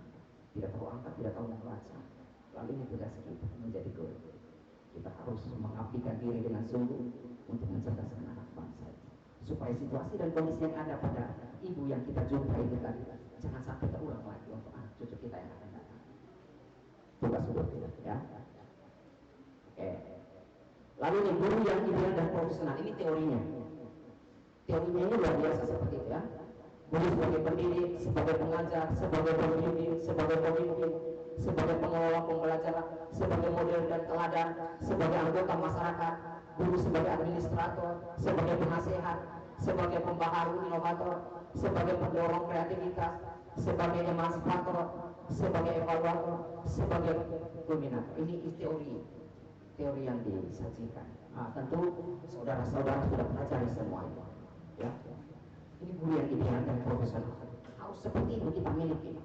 tidak tahu angka, tidak tahu membaca. Lalu ini tugas kita menjadi guru. Kita harus mengabdikan diri dengan sungguh untuk mencerdaskan anak bangsa ini, supaya situasi dan kondisi yang ada pada ibu yang kita jumpai itu tadi jangan sampai terulang lagi untuk anak cucu kita yang akan datang. Tugas guru kita ya. Oke. Lalu nih guru yang ideal dan profesional, ini teorinya. Teorinya ini luar biasa seperti itu ya. Guru sebagai pendidik, sebagai pengajar, sebagai pembimbing, sebagai pemimpin, sebagai pengelola pembelajaran, sebagai model dan teladan, sebagai anggota masyarakat, guru sebagai administrator, sebagai penasehat, sebagai pembaharu inovator, sebagai pendorong kreativitas, sebagai emansipator, sebagai evaluator, sebagai kulminator. Ini teori yang disajikan. Nah, tentu saudara-saudara sudah pelajari semua itu. Ya. Ini guru yang ideal dan profesional. Harus seperti itu kita miliki.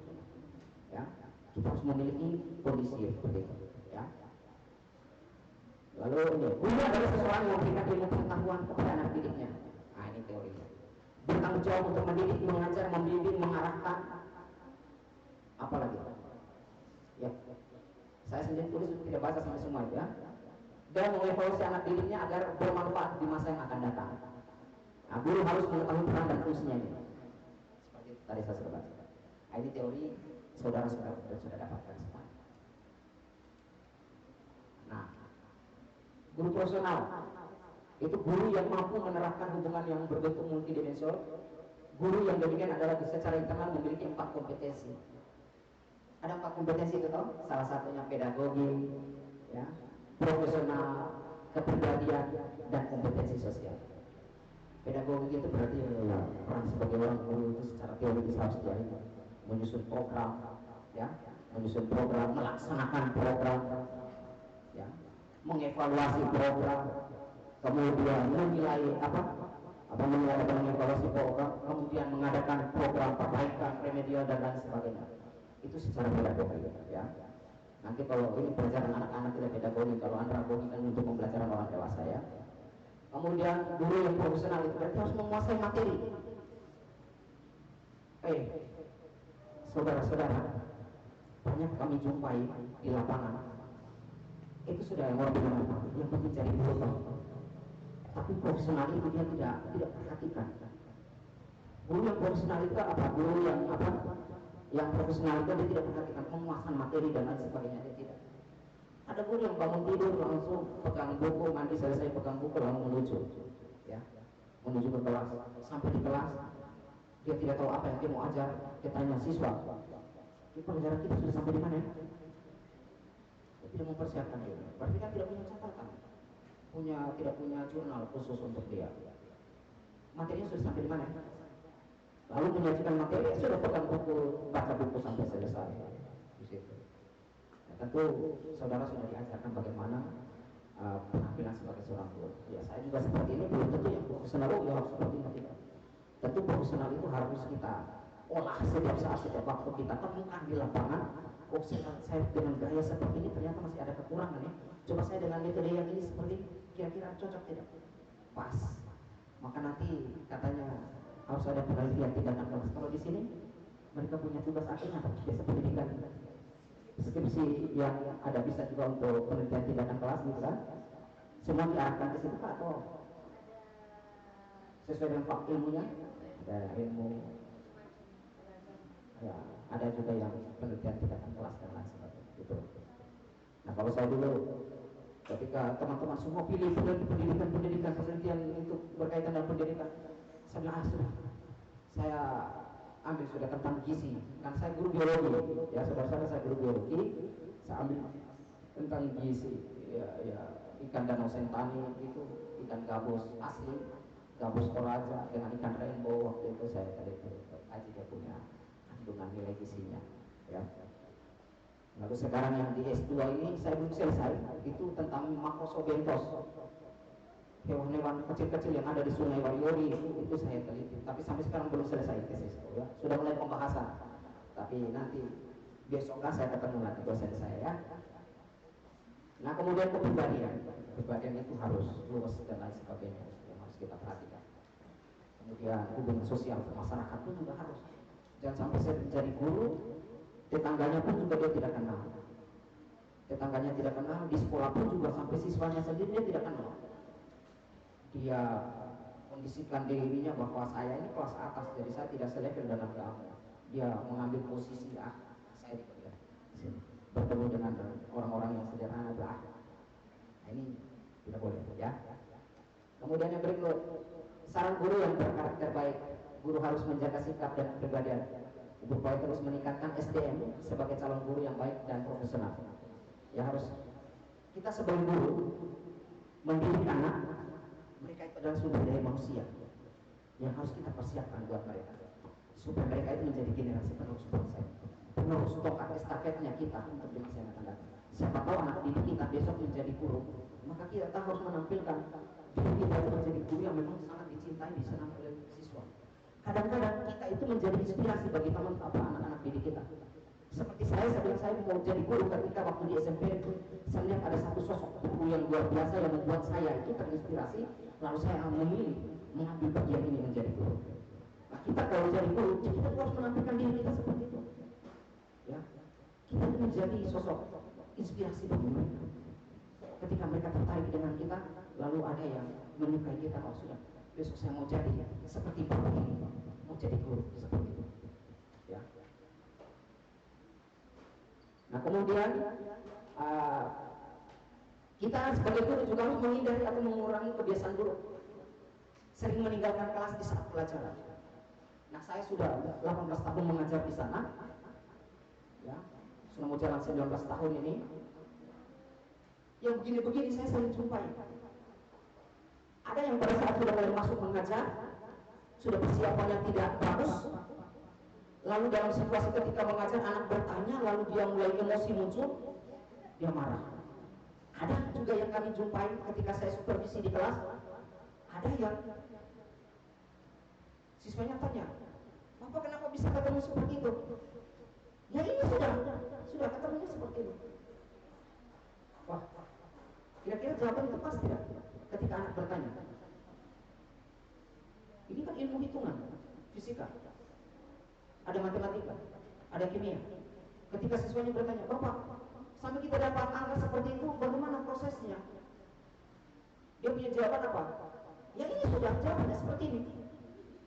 Ya. Kita harus memiliki kondisi seperti itu. Ya. Lalu ini, guru adalah seseorang yang memberikan ilmu pengetahuan kepada anak didiknya. Nah, ini teorinya. Bertanggung jawab untuk mendidik, mengajar, membimbing, mengarahkan. Apalagi? Ya. Saya sendiri tulis tidak baca sampai semua itu ya. Dan mengevaluasi anak didiknya agar bermanfaat di masa yang akan datang. Nah, guru harus mengetahui peran dan fungsinya ini. Seperti tadi saya sudah baca. Nah, ini teori saudara sudah dapatkan semua. Nah, guru profesional itu guru yang mampu menerapkan hubungan yang berbentuk multidimensional. Guru yang demikian adalah secara internal memiliki 4 kompetensi. Ada 4 kompetensi itu toh, salah satunya pedagogi, ya, profesional, kepribadian, dan kompetensi sosial. Pedagogi itu berarti ya, peran sebagai orang guru itu secara teoritis harus dia menyusun program, ya, menyusun program, melaksanakan program, ya, mengevaluasi program, kemudian menilai mengevaluasi program, kemudian mengadakan program perbaikan remedial dan lain sebagainya. Itu secara pedagogi ya. Nanti kalau ini pelajaran anak-anak tidak pedagogi, kalau andragogi kan untuk pembelajaran orang dewasa ya. Kemudian guru yang profesional itu berarti harus menguasai materi. Saudara-saudara, banyak kami jumpai di lapangan. Itu sudah yang orang bilang yang penting cari guru, tapi profesional itu dia tidak perhatikan. Guru yang profesional itu apa? Guru yang profesional itu dia tidak perhatikan penguasaan materi dan lain sebagainya, dia tidak. Ada guru yang bangun tidur langsung pegang buku, mandi selesai pegang buku langsung menuju ke kelas. Sampai di kelas dia tidak tahu apa yang dia mau ajar. Dia tanya siswa, ini pelajaran kita sudah sampai di mana? Dia tidak mempersiapkan diri. Berarti kan tidak punya catatan, tidak punya jurnal khusus untuk dia. Materinya sudah sampai di mana? Lalu menyajikan materi, sudah pegang buku, baca buku sampai selesai. Di situ. Tentu saudara sudah diajarkan bagaimana penampilan sebagai seorang guru. Ya saya juga seperti ini, belum tentu yang profesional ya harus seperti ini tidak. Tentu profesional itu harus kita olah setiap saat, setiap waktu kita temukan di lapangan. Oh saya dengan gaya seperti ini ternyata masih ada kekurangan ya. Coba saya dengan metode yang ini seperti kira-kira cocok tidak? Pas. Maka nanti katanya harus ada penelitian tindakan kelas. Kalau di sini mereka punya tugas akhirnya biasa pendidikan. Skripsi yang ada bisa juga untuk penelitian tindakan kelas gitu kan. Semua diarahkan ke situ Pak atau sesuai dengan pak ilmunya? Ada ilmu ya, ada juga yang penelitian tindakan kelas dan lain sebagainya gitu. Nah kalau saya dulu ketika teman-teman semua pilih pendidikan penelitian itu berkaitan dengan pendidikan, saya bilang sudah, saya ambil sudah tentang gizi, kan saya guru biologi ya, saudara-saudara saya guru biologi, saya ambil tentang gizi ya ikan danau sentani itu ikan gabus asli, gabus toraja dengan ikan rainbow. Waktu itu saya kaji dia punya kandungan nilai gizinya ya. Lalu sekarang yang di S2 ini saya belum selesai, itu tentang makrosobentos, hewan-hewan kecil-kecil yang ada di Sungai Wariori itu saya teliti, tapi sampai sekarang belum selesai tesisku ya. Sudah mulai pembahasan, tapi nanti besoknya saya ketemu lagi dosen saya ya. Nah kemudian kepribadian itu harus luas dan lain sebagainya yang harus kita perhatikan. Kemudian hubungan sosial masyarakat pun juga harus. Jangan sampai saya menjadi guru, tetangganya pun juga dia tidak kenal. Tetangganya tidak kenal, di sekolah pun juga sampai siswanya sendiri dia tidak kenal. Dia kondisikan dirinya bahwa saya ini kelas atas, jadi saya tidak selevel dalam kamu. Dia mengambil posisi saya bertemu dengan orang-orang yang sederhana nah, ini tidak boleh ya. Kemudian yang berikut, saran guru yang berkarakter baik. Guru harus menjaga sikap dan kepribadian, berupaya terus meningkatkan SDM sebagai calon guru yang baik dan profesional. Ya harus kita sebagai guru mendidik anak, mereka itu adalah sumber daya manusia yang harus kita persiapkan buat mereka supaya mereka itu menjadi generasi penerus bangsa, penerus tongkat estafetnya kita untuk di masa yang akan datang. Siapa tahu anak didik kita besok menjadi guru, maka kita harus menampilkan diri kita itu menjadi guru yang memang sangat dicintai, disenangi oleh siswa. Kadang-kadang kita itu menjadi inspirasi bagi teman-teman anak-anak didik kita. Seperti saya mau jadi guru ketika waktu di SMP itu saya melihat ada satu sosok guru yang luar biasa yang membuat saya itu terinspirasi, lalu saya memilih mengambil bagian ini menjadi guru. Nah kita kalau jadi guru, kita harus menampilkan diri kita seperti itu ya. Kita menjadi sosok inspirasi bagi mereka. Ketika mereka tertarik dengan kita, lalu ada yang menyukai kita, oh sudah besok saya mau jadi seperti bapak ini, mau jadi guru seperti itu ya. Nah kemudian kita sebagai guru juga harus menghindari atau mengurangi kebiasaan buruk, sering meninggalkan kelas di saat pelajaran. Nah saya sudah 18 tahun mengajar di sana ya, sudah mau jalan 19 tahun ini. Yang begini-begini saya sering jumpai. Ada yang pada saat sudah mulai masuk mengajar, sudah persiapannya tidak bagus, lalu dalam situasi ketika mengajar anak bertanya, lalu dia mulai emosi muncul, dia marah. Ada juga yang kami jumpai ketika saya supervisi di kelas, ada yang siswanya tanya, Bapak kenapa bisa ketemu seperti itu? Ya ini sudah ketemunya seperti itu. Wah, kira-kira jawaban itu pas tidak ketika anak bertanya? Ini kan ilmu hitungan, fisika, ada matematika, ada kimia. Ketika siswanya bertanya, Bapak, sampai kita dapat angka seperti itu, bagaimana prosesnya? Dia punya jawaban apa? Ya ini sudah jawabannya seperti ini.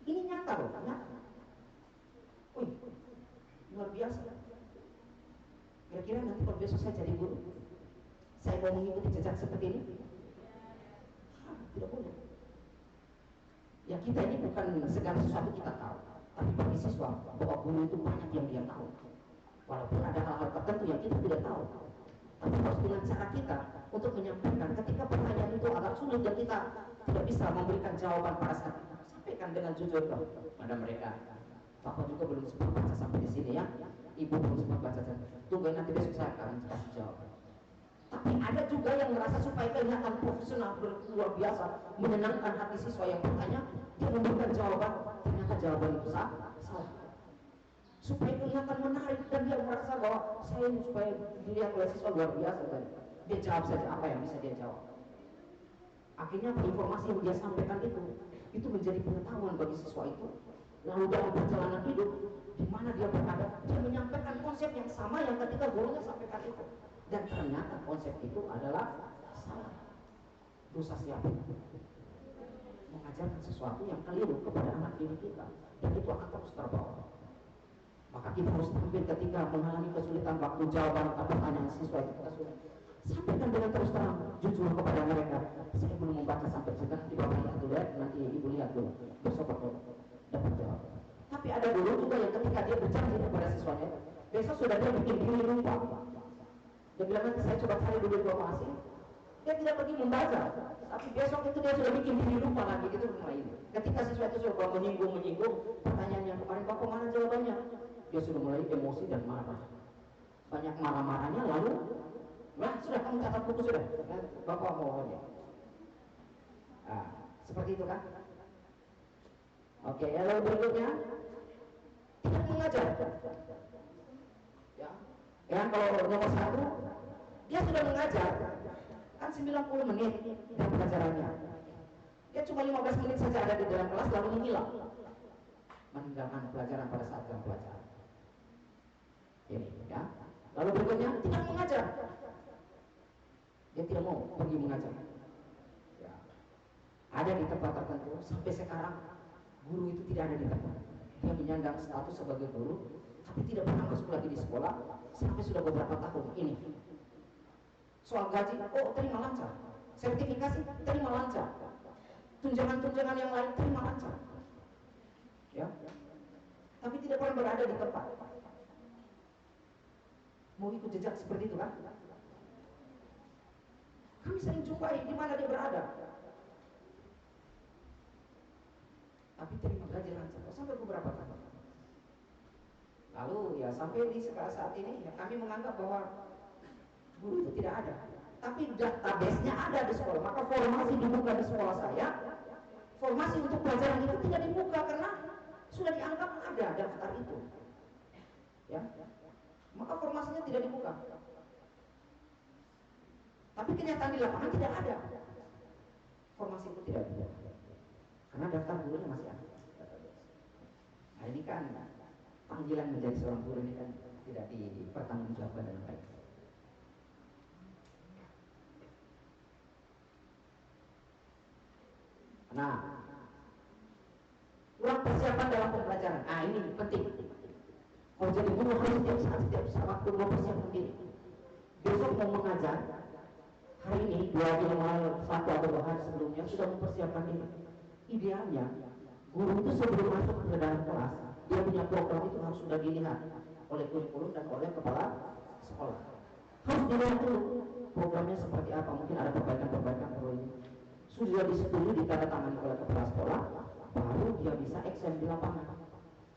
Ini nyata loh, nyata. Wih, luar biasa. Kira-kira nanti kalau besok saya jadi guru, saya mau mengikuti jejak seperti ini? Tidak boleh. Ya kita ini bukan segala sesuatu kita tahu, tapi bagi siswa bahwa guru itu banyak yang dia tahu. Walaupun ada hal-hal tertentu yang kita tidak tahu, tapi harus dengan cara kita untuk menyampaikan ketika pertanyaan itu agak sulit dan kita tidak bisa memberikan jawaban pada saat itu, sampaikan dengan jujur pada mereka. Bapak juga belum sempat baca sampai di sini ya, Ibu belum sempat baca, tunggu nanti besok saya akan kasih jawaban. Tapi ada juga yang merasa supaya kelihatan profesional luar biasa, menyenangkan hati siswa yang bertanya, dia memberikan jawaban, ternyata jawaban itu salah. Supaya kelihatan menarik dan dia merasa bahwa saya ini supaya dilihat oleh siswa luar biasa tadi. Dia jawab saja apa yang bisa dia jawab. Akhirnya informasi yang dia sampaikan itu menjadi pengetahuan bagi siswa itu. Lalu dalam perjalanan hidup, di mana dia berada, dia menyampaikan konsep yang sama yang ketika gurunya sampaikan itu. Dan ternyata konsep itu adalah salah. Dosa siapa? Mengajarkan sesuatu yang keliru kepada anak didik kita, dan itu akan terus terbawa. Maka kita harus tampil ketika mengalami kesulitan waktu jawaban atau pertanyaan siswa itu kita sudah sampaikan dengan terus terang, jujur kepada mereka. Saya belum membaca sampai sekarang, nanti Bapak lihat dulu ya, nanti Ibu lihat dulu, besok Bapak dapat jawab. Tapi ada guru juga yang ketika dia berjanji kepada siswanya, besok sudah dia bikin diri lupa. Dia bilang nanti saya coba cari dulu informasi. Dia tidak pergi membaca, tapi besok itu dia sudah bikin diri lupa lagi gitu mulai ini. Ketika siswa itu sudah menyinggung pertanyaan yang kemarin, Bapak mana jawabannya? Dia sudah mulai emosi dan marah. Banyak marah-marahnya lalu, nah sudah kamu catat buku sudah, Bapak mau aja. Nah, seperti itu kan? Oke, lalu berikutnya tidak mengajar. Ya, kalau nomor 1 dia sudah mengajar kan 90 menit dalam pelajarannya. Dia cuma 15 menit saja ada di dalam kelas lalu menghilang, meninggalkan pelajaran pada saat jam pelajaran. Ini ya. Lalu berikutnya tidak mengajar. Dia tidak mau pergi mengajar. Ya. Ada di tempat tertentu sampai sekarang guru itu tidak ada di tempat. Dia menyandang status sebagai guru, tapi tidak pernah masuk lagi di sekolah sampai sudah beberapa tahun ini. Soal gaji, oh terima lancar. Sertifikasi, terima lancar. Tunjangan-tunjangan yang lain, terima lancar. Ya. Tapi tidak pernah berada di tempat. Mau ikut jejak seperti itu kan? Kami sering jumpai di mana dia berada. Tapi terima gaji lancar sampai beberapa tahun. Lalu ya sampai di saat ini ya, kami menganggap bahwa guru itu tidak ada. Tapi database-nya ada di sekolah. Maka formasi dibuka di sekolah saya. Formasi untuk pelajaran itu tidak dibuka karena sudah dianggap ada daftar itu. Ya. Maka formasinya tidak dibuka. Tapi kenyataan di lapangan tidak ada. Formasi itu tidak ada. Karena daftar gurunya masih ada. Nah ini kan panggilan menjadi seorang guru ini kan tidak dipertanggungjawabkan dengan baik. Nah, kurang persiapan dalam pembelajaran. Nah ini penting. Kalau jadi guru harus setiap saat waktu mempersiapkan diri. Besok mau mengajar, hari ini 2 hari yang lalu, 1 atau 2 hari sebelumnya sudah mempersiapkan diri. Idealnya guru itu sebelum masuk ke dalam kelas, dia punya program itu harus sudah dilihat oleh kurikulum dan oleh kepala sekolah. Harus dilihat dulu programnya seperti apa, mungkin ada perbaikan-perbaikan perlu ini. Sudah disetujui ditandatangani oleh kepala sekolah, baru dia bisa action di lapangan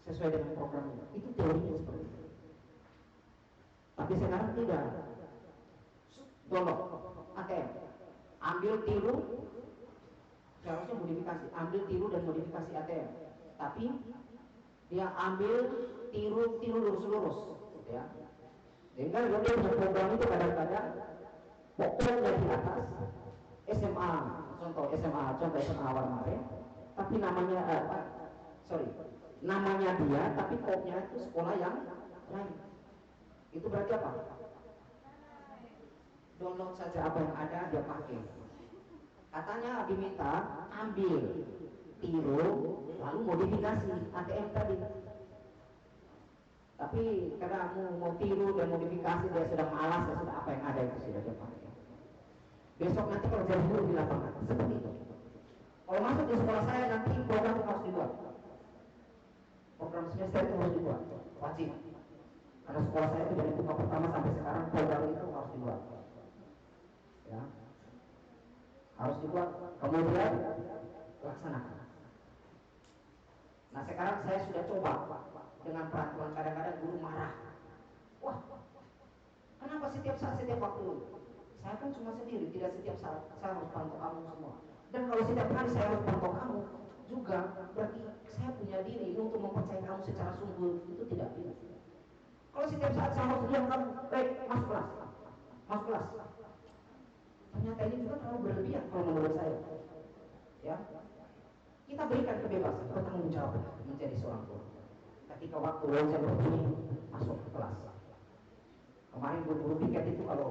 sesuai dengan programnya. Itu teorinya seperti itu. Tapi sekarang tidak. Dolok. ATM. Ambil tiru, seharusnya modifikasi, ambil tiru dan modifikasi ATM. Tapi dia ambil tiru lurus-lurus, ya. Sehingga dia punya program itu kadang-kadang pokoknya di atas SMA, contoh SMA Warmare, tapi namanya namanya dia, tapi kopnya itu sekolah yang lain. Itu berarti apa? Download saja apa yang ada, dia pakai. Katanya diminta ambil, tiru, lalu modifikasi ATM tadi. Tapi karena mau tiru dan modifikasi, dia sudah malas, dia sudah apa yang ada itu sudah dia pakai. Besok nanti kalau jadi guru di lapangan, seperti itu. Kalau masuk di sekolah saya nanti program harus dibuat. Program semester itu harus dibuat, wajib. Karena sekolah saya itu dari buka pertama sampai sekarang program itu harus dibuat. Ya, harus dibuat, kemudian laksanakan. Nah sekarang saya sudah coba dengan peraturan, kadang-kadang guru marah. Wah, kenapa setiap saat, setiap waktu? Saya kan cuma sendiri, tidak setiap saat saya harus pantau kamu semua. Dan kalau setiap hari saya harus pantau kamu juga, berarti saya punya diri untuk mempercayai kamu secara sungguh, itu tidak bisa. Kalau setiap saat saya harus lihat kamu, baik, masuk kelas. Ternyata ini juga terlalu berlebihan kalau menurut saya. Ya, kita berikan kebebasan, bertanggung jawab menjadi seorang guru. Ketika waktu lonceng berbunyi, masuk ke kelas. Kemarin guru piket itu kalau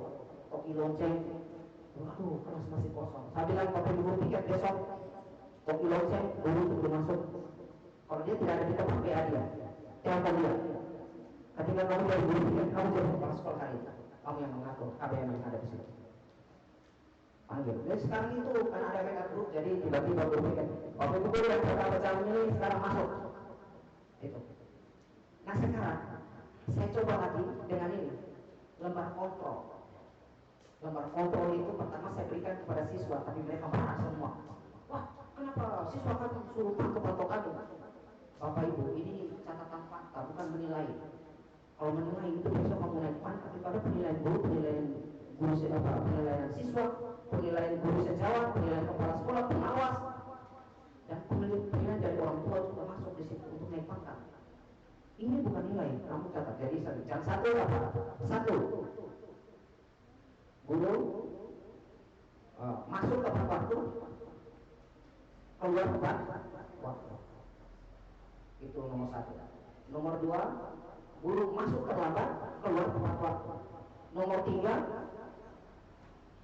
kopi lonceng, waduh kelas masih kosong. Saya bilang kopi guru piket besok, kopi lonceng, guru itu belum masuk. Kalau dia tidak ada di tempat PA dia, telepon dia. Ketika kamu dari guru piket, kamu jadi kepala sekolah hari ini. Kamu yang mengatur, KBM yang ada di situ. Panggil. Jadi sekarang itu karena ada mereka grup, jadi tiba-tiba guru piket. Waktu itu guru yang pertama jam ini sekarang masuk. Itu. Nah sekarang saya coba lagi dengan ini, lembar kontrol. Lembar kontrol itu pertama saya berikan kepada siswa, tapi mereka marah semua. Wah, kenapa siswa kan suruh pantau kamu? Bapak Ibu, ini catatan fakta, bukan menilai. Kalau menilai itu besok kamu naik pangkat, daripada penilaian guru, penilaian guru siapa, penilaian siswa, penilaian guru sejawat, penilaian kepala sekolah, pengawas, dan penilaian dari orang tua juga masuk di situ untuk naik pangkat. Ini bukan nilai, kamu catat. Jadi jam 1 apa? 1. Guru masuk tepat waktu, keluar tepat waktu. Itu nomor 1. Nomor 2, guru masuk terlambat, keluar tepat waktu. Nomor 3,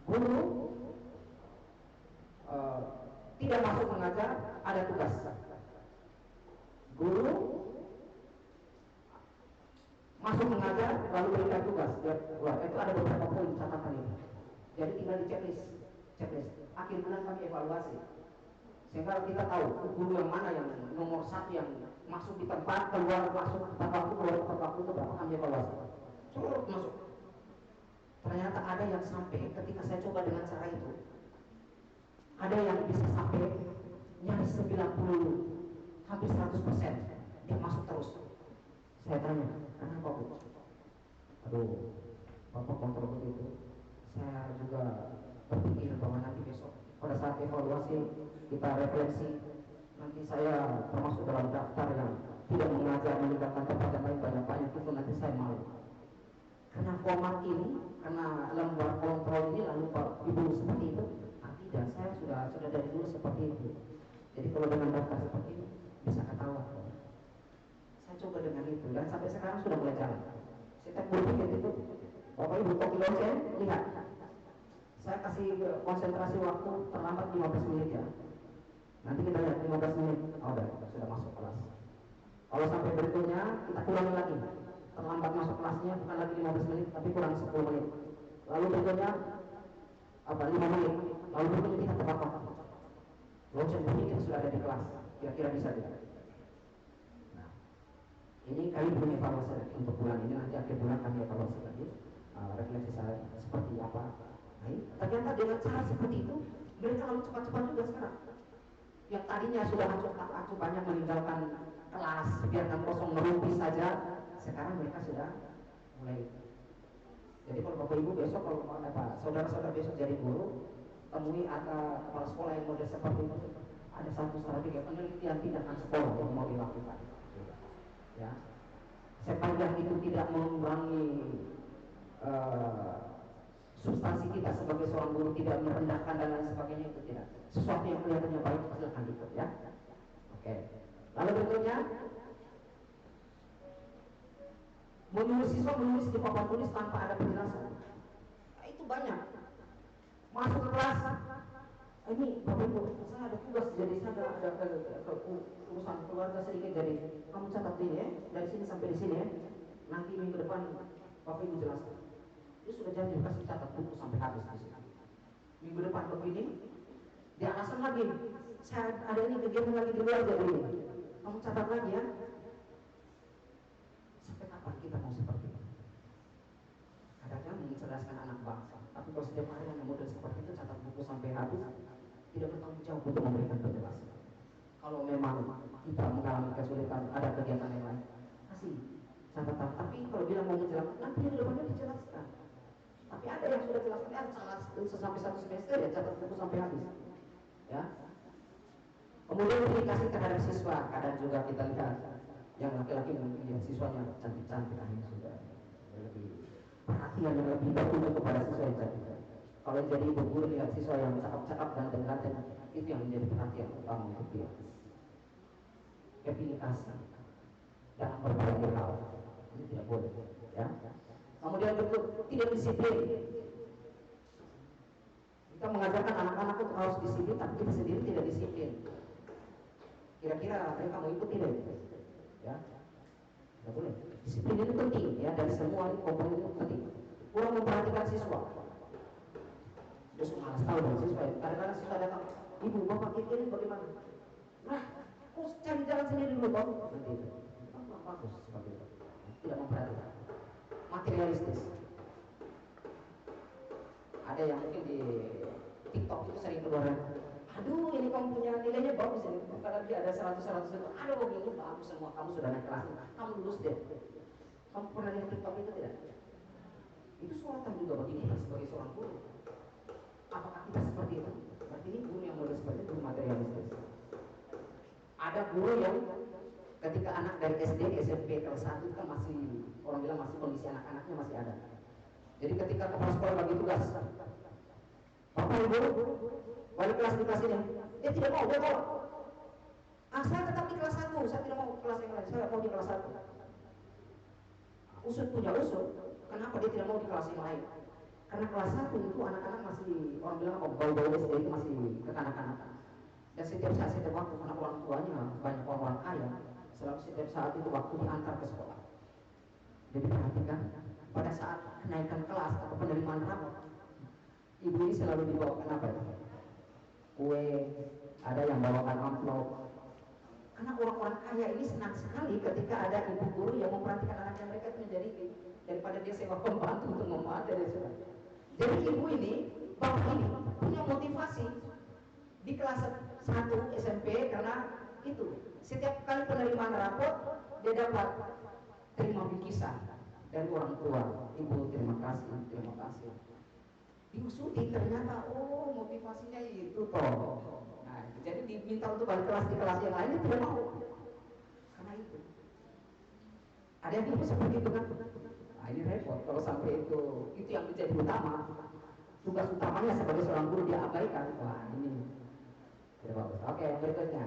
guru tidak masuk mengajar, ada tugas. Guru masuk mengajar lalu berikan tugas, keluar. Itu ada beberapa poin catatan ini. Jadi tinggal di checklist. Akhir bulan kami evaluasi, sehingga kita tahu guru yang mana yang nomor 1 yang masuk di tempat, keluar masuk tepat waktu, keluar tepat waktu, itu berapa kami evaluasi. Seluruh masuk. Ternyata ada yang sampai ketika saya coba dengan cara itu, ada yang bisa sampai nyaris 90, hampir 100%, dia masuk terus. Saya tanya, kenapa Bu? Aduh, Bapak kontrol begitu. Saya juga berpikir bahwa nanti besok pada saat evaluasi kita refleksi, nanti saya termasuk dalam daftar yang tidak mengajar, meningkatkan kepada banyak itu, nanti saya malu. Karena format ini, karena lembar kontrol ini lalu Pak Ibu seperti itu, tidak, saya sudah dari dulu seperti itu. Jadi kalau dengan daftar seperti ini bisa ketahuan. Saya coba dengan itu dan sampai sekarang sudah mulai jalan. Setiap berpikir itu, Bapak Ibu kopi lonceng, lihat. Saya kasih konsentrasi waktu terlambat 15 menit ya. Nanti kita lihat 15 menit, sudah masuk kelas. Kalau sampai berikutnya kita kurangi lagi. Terlambat masuk kelasnya bukan lagi 15 menit, tapi kurang 10 menit. Lalu berikutnya 5 menit. Lalu berikutnya kita tepat waktu. Lonceng bunyi kita sudah ada di kelas. Kira-kira bisa tidak? Nah, ini kami belum evaluasi untuk bulan ini. Nanti akhir bulan kami evaluasi lagi. Refleksi saya seperti apa. Nah, ternyata dengan cara seperti itu mereka lalu cepat-cepat juga sekarang. Yang tadinya sudah acuh banyak meninggalkan kelas, biarkan kosong merumpi saja. Sekarang mereka sudah mulai. Jadi kalau Bapak Ibu besok, kalau saudara-saudara besok jadi guru, temui atau kepala sekolah yang model seperti itu, ada satu strategi penelitian tindakan sekolah yang mau dilakukan. Ya, sepanjang itu tidak mengurangi substansi kita sebagai seorang guru, tidak merendahkan dan lain sebagainya, itu tidak. Sesuatu yang kelihatannya baik silakan ikut ya. Oke. Lalu berikutnya, menyuruh siswa menulis di papan tulis tanpa ada penjelasan. Nah, itu banyak. Masuk ke kelas, ini Bapak Ibu, saya ada tugas, jadi saya ada urusan keluarga sedikit, jadi kamu catat ini ya, dari sini sampai di sini ya. Nanti minggu depan Bapak Ibu jelaskan. Dia sudah janji kasih catat buku sampai habis di sini. Minggu depan begini, dia alasan lagi, saya ada ini kegiatan lagi di luar jadi ini. Kamu catat lagi ya. Sampai kapan kita mau seperti itu? Kadang-kadang mencerdaskan anak bangsa, tapi kalau setiap hari yang model seperti itu catat buku sampai habis, tidak bertanggung jawab untuk memberikan penjelasan. Kalau memang kita mengalami kesulitan, ada kegiatan yang lain, kasih catatan. Tapi kalau bilang mau menjelaskan, nanti yang depannya dijelaskan. Tapi ada yang sudah jelaskan, sampai 1 semester ya catat buku sampai habis. Ya. Kemudian komunikasi terhadap siswa, kadang juga kita lihat yang laki-laki melihat siswanya cantik-cantik, akhirnya sudah lebih perhatian yang lebih bertujuan kepada siswa yang cantik. Kalau jadi ibu guru lihat siswa yang cakap-cakap dan ganteng, itu yang menjadi perhatian utama untuk dia. Komunikasi dalam berbagai hal ini tidak boleh, ya. Kemudian bentuk tidak disiplin. Kita mengajarkan anak-anak itu harus disiplin, tapi kita sendiri tidak disiplin. Kira-kira mereka mau ikut tidak? Ya, tidak boleh. Disiplin itu penting, ya, dari semua komponen itu penting. Kurang memperhatikan siswa. Terus malas tahu dari siswa. Kadang-kadang siswa datang, ibu, bapak kita ini bagaimana? Nah, kok cari jalan sendiri dulu, Pak? Nanti itu. Bagus seperti itu. Tidak memperhatikan. Materialistis. Ada yang mungkin di TikTok itu sering keluar, aduh ini kamu punya nilainya bagus ini, kalau dia ada 100 itu, aduh ini bagus semua, kamu sudah naik kelas, kamu lulus deh. Kamu pernah lihat TikTok itu tidak? Itu suratan juga bagi kita sebagai seorang guru. Apakah kita seperti itu? Berarti ini guru yang model seperti itu materialistis. Ada guru yang ketika anak dari SD, SMP, kelas 1 kan masih, orang bilang masih kondisi anak-anaknya masih ada. Jadi ketika kepala sekolah bagi tugas, Bapak Ibu, balik kelas di kelas ini, dia tidak mau, dia tolak. Saya tetap di kelas 1, saya tidak mau kelas yang lain, saya mau di kelas 1. Usut punya usut, kenapa dia tidak mau di kelas yang lain? Karena kelas 1 itu anak-anak masih, orang bilang bau-bau SD itu masih kekanak-kanakan. Dan setiap saat, setiap waktu, karena orang tuanya banyak orang kaya, selalu setiap saat itu waktu diantar ke sekolah. Jadi perhatikan, pada saat kenaikan kelas atau penerimaan rapor, ibu ini selalu dibawakan apa itu? Kue, ada yang bawakan amplop. Karena orang-orang kaya ini senang sekali ketika ada ibu guru yang memperhatikan anaknya, mereka itu menjadi daripada dia sewa pembantu untuk memateri. Jadi ibu ini, bapak ini punya motivasi di kelas 1 SMP karena itu setiap kali penerimaan rapor dia dapat terima bingkisan dari orang tua. Ibu terima kasih, terima kasih. Diusuli ternyata motivasinya itu toh. Nah, jadi diminta untuk balik kelas di kelas yang lain, dia tidak mau. Karena itu. Ada yang ibu seperti itu kan? Nah, ini repot kalau sampai itu yang menjadi utama. Tugas utamanya sebagai seorang guru dia abaikan. Wah, ini tidak bagus. Oke, berikutnya.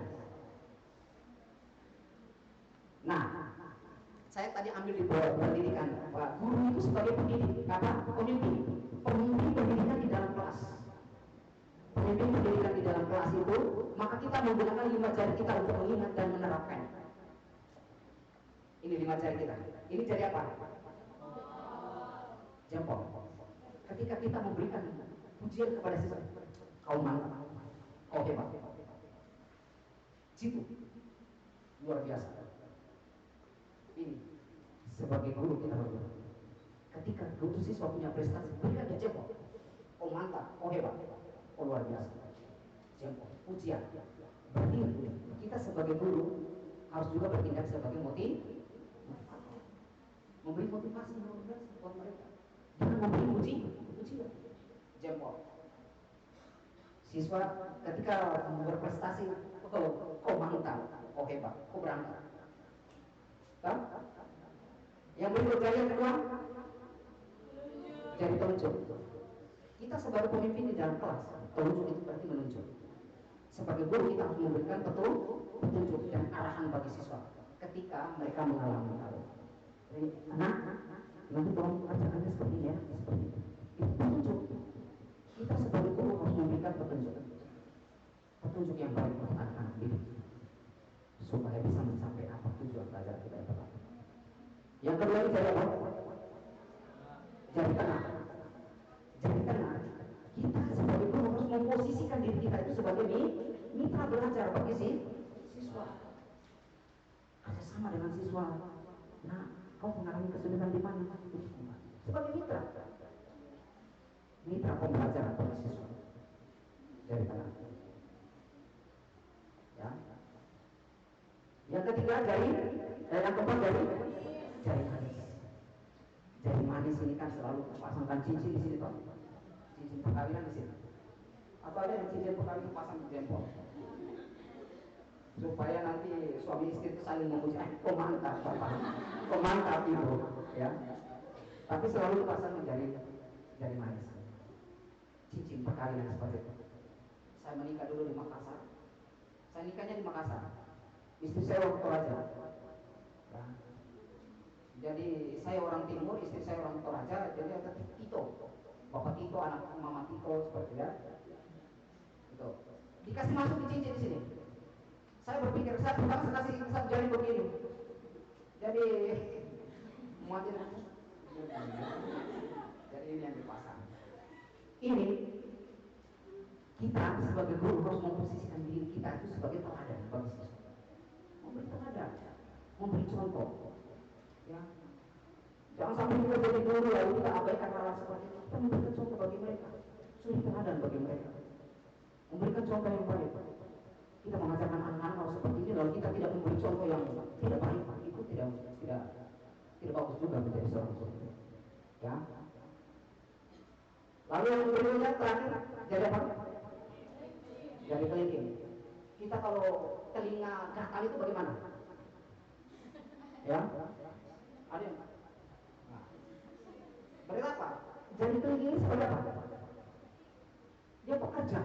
Nah, saya tadi ambil di pendidikan. Pak guru itu sebagai pendidik, pemimpin pendidikan di dalam kelas. Pemimpin pendidikan di dalam kelas itu, maka kita menggunakan 5 jari kita untuk mengingat dan menerapkan. Ini 5 jari kita. Ini jari apa? Jempol. Ketika kita memberikan pujian kepada siswa, kau mantap, kau hebat. Situ luar biasa. Ini sebagai guru kita harus, ketika guru siswa punya prestasi, berikan dia jempol. Oh mantap, oh hebat, oh luar biasa. Jempol, pujian. Berarti kita sebagai guru harus juga bertindak sebagai motivator, memberi motivasi buat mereka. Jangan memberi ujian. Jempol. Siswa ketika berprestasi, kau mantap, kau hebat, kau berangkat. Kan? Yang berikutnya yang kedua, jadi telunjuk. Kita sebagai pemimpin di dalam kelas, telunjuk itu berarti menunjuk. Sebagai guru kita harus memberikan petunjuk dan arahan bagi siswa ketika mereka mengalami hal. Anak, nanti tolong kerjakannya seperti ini ya, seperti itu. Itu petunjuk. Kita sebagai guru harus memberikan petunjuk yang baik untuk anak-anak didik supaya bisa mencapai apa tujuan belajar kita yang tepat. Yang kedua ini jadi apa? Jadi tengah. Kita sebagai guru harus memposisikan diri kita itu sebagai mitra belajar bagi siswa. Kerjasama dengan siswa. Nah, kau mengalami kesulitan di mana? Sebagai mitra pembelajaran bagi siswa. Jadi tengah. Ya. Yang ketiga yang keempat jari manis. Jari manis ini kan selalu pasangkan cincin di sini toh. Cincin perkawinan di sini. Atau ada yang cincin perkawinan pasang di jempol. Supaya nanti suami istri itu saling memuji, kok mantap bapak, kok mantap ibu, ya. Tapi selalu dipasang jari manis. Cincin perkawinan seperti itu. Saya menikah dulu di Makassar. Saya nikahnya di Makassar. Istri saya orang Toraja. Ya. Jadi saya orang Timur, istri saya orang Toraja. Jadi ada Tito, bapak Tito, anak mama Tito seperti ya. Itu dikasih masuk di cincin di sini. Saya berpikir saya kasih satu jari begini. Jadi muatin. Jadi ini yang dipasang. Ini kita sebagai guru harus memposisikan diri kita itu sebagai teladan bagi siswa. Memberi teladan, memberi contoh. Ya. Jangan sampai kita jadi guru lalu kita abaikan hal seperti itu. Kita memberikan contoh bagi mereka, suri teladan bagi mereka. Memberikan contoh yang baik. Kita mengajarkan anak-anak harus seperti ini lalu kita tidak memberi contoh yang tidak baik, itu tidak bagus juga menjadi seorang guru. Ya. Lalu yang berikutnya terakhir jadi apa? Jadi kelingking. Kita kalau telinga gatal itu bagaimana? Ya, ada yang berarti apa? Jadi kelingking ini sebagai apa? Dia pekerja,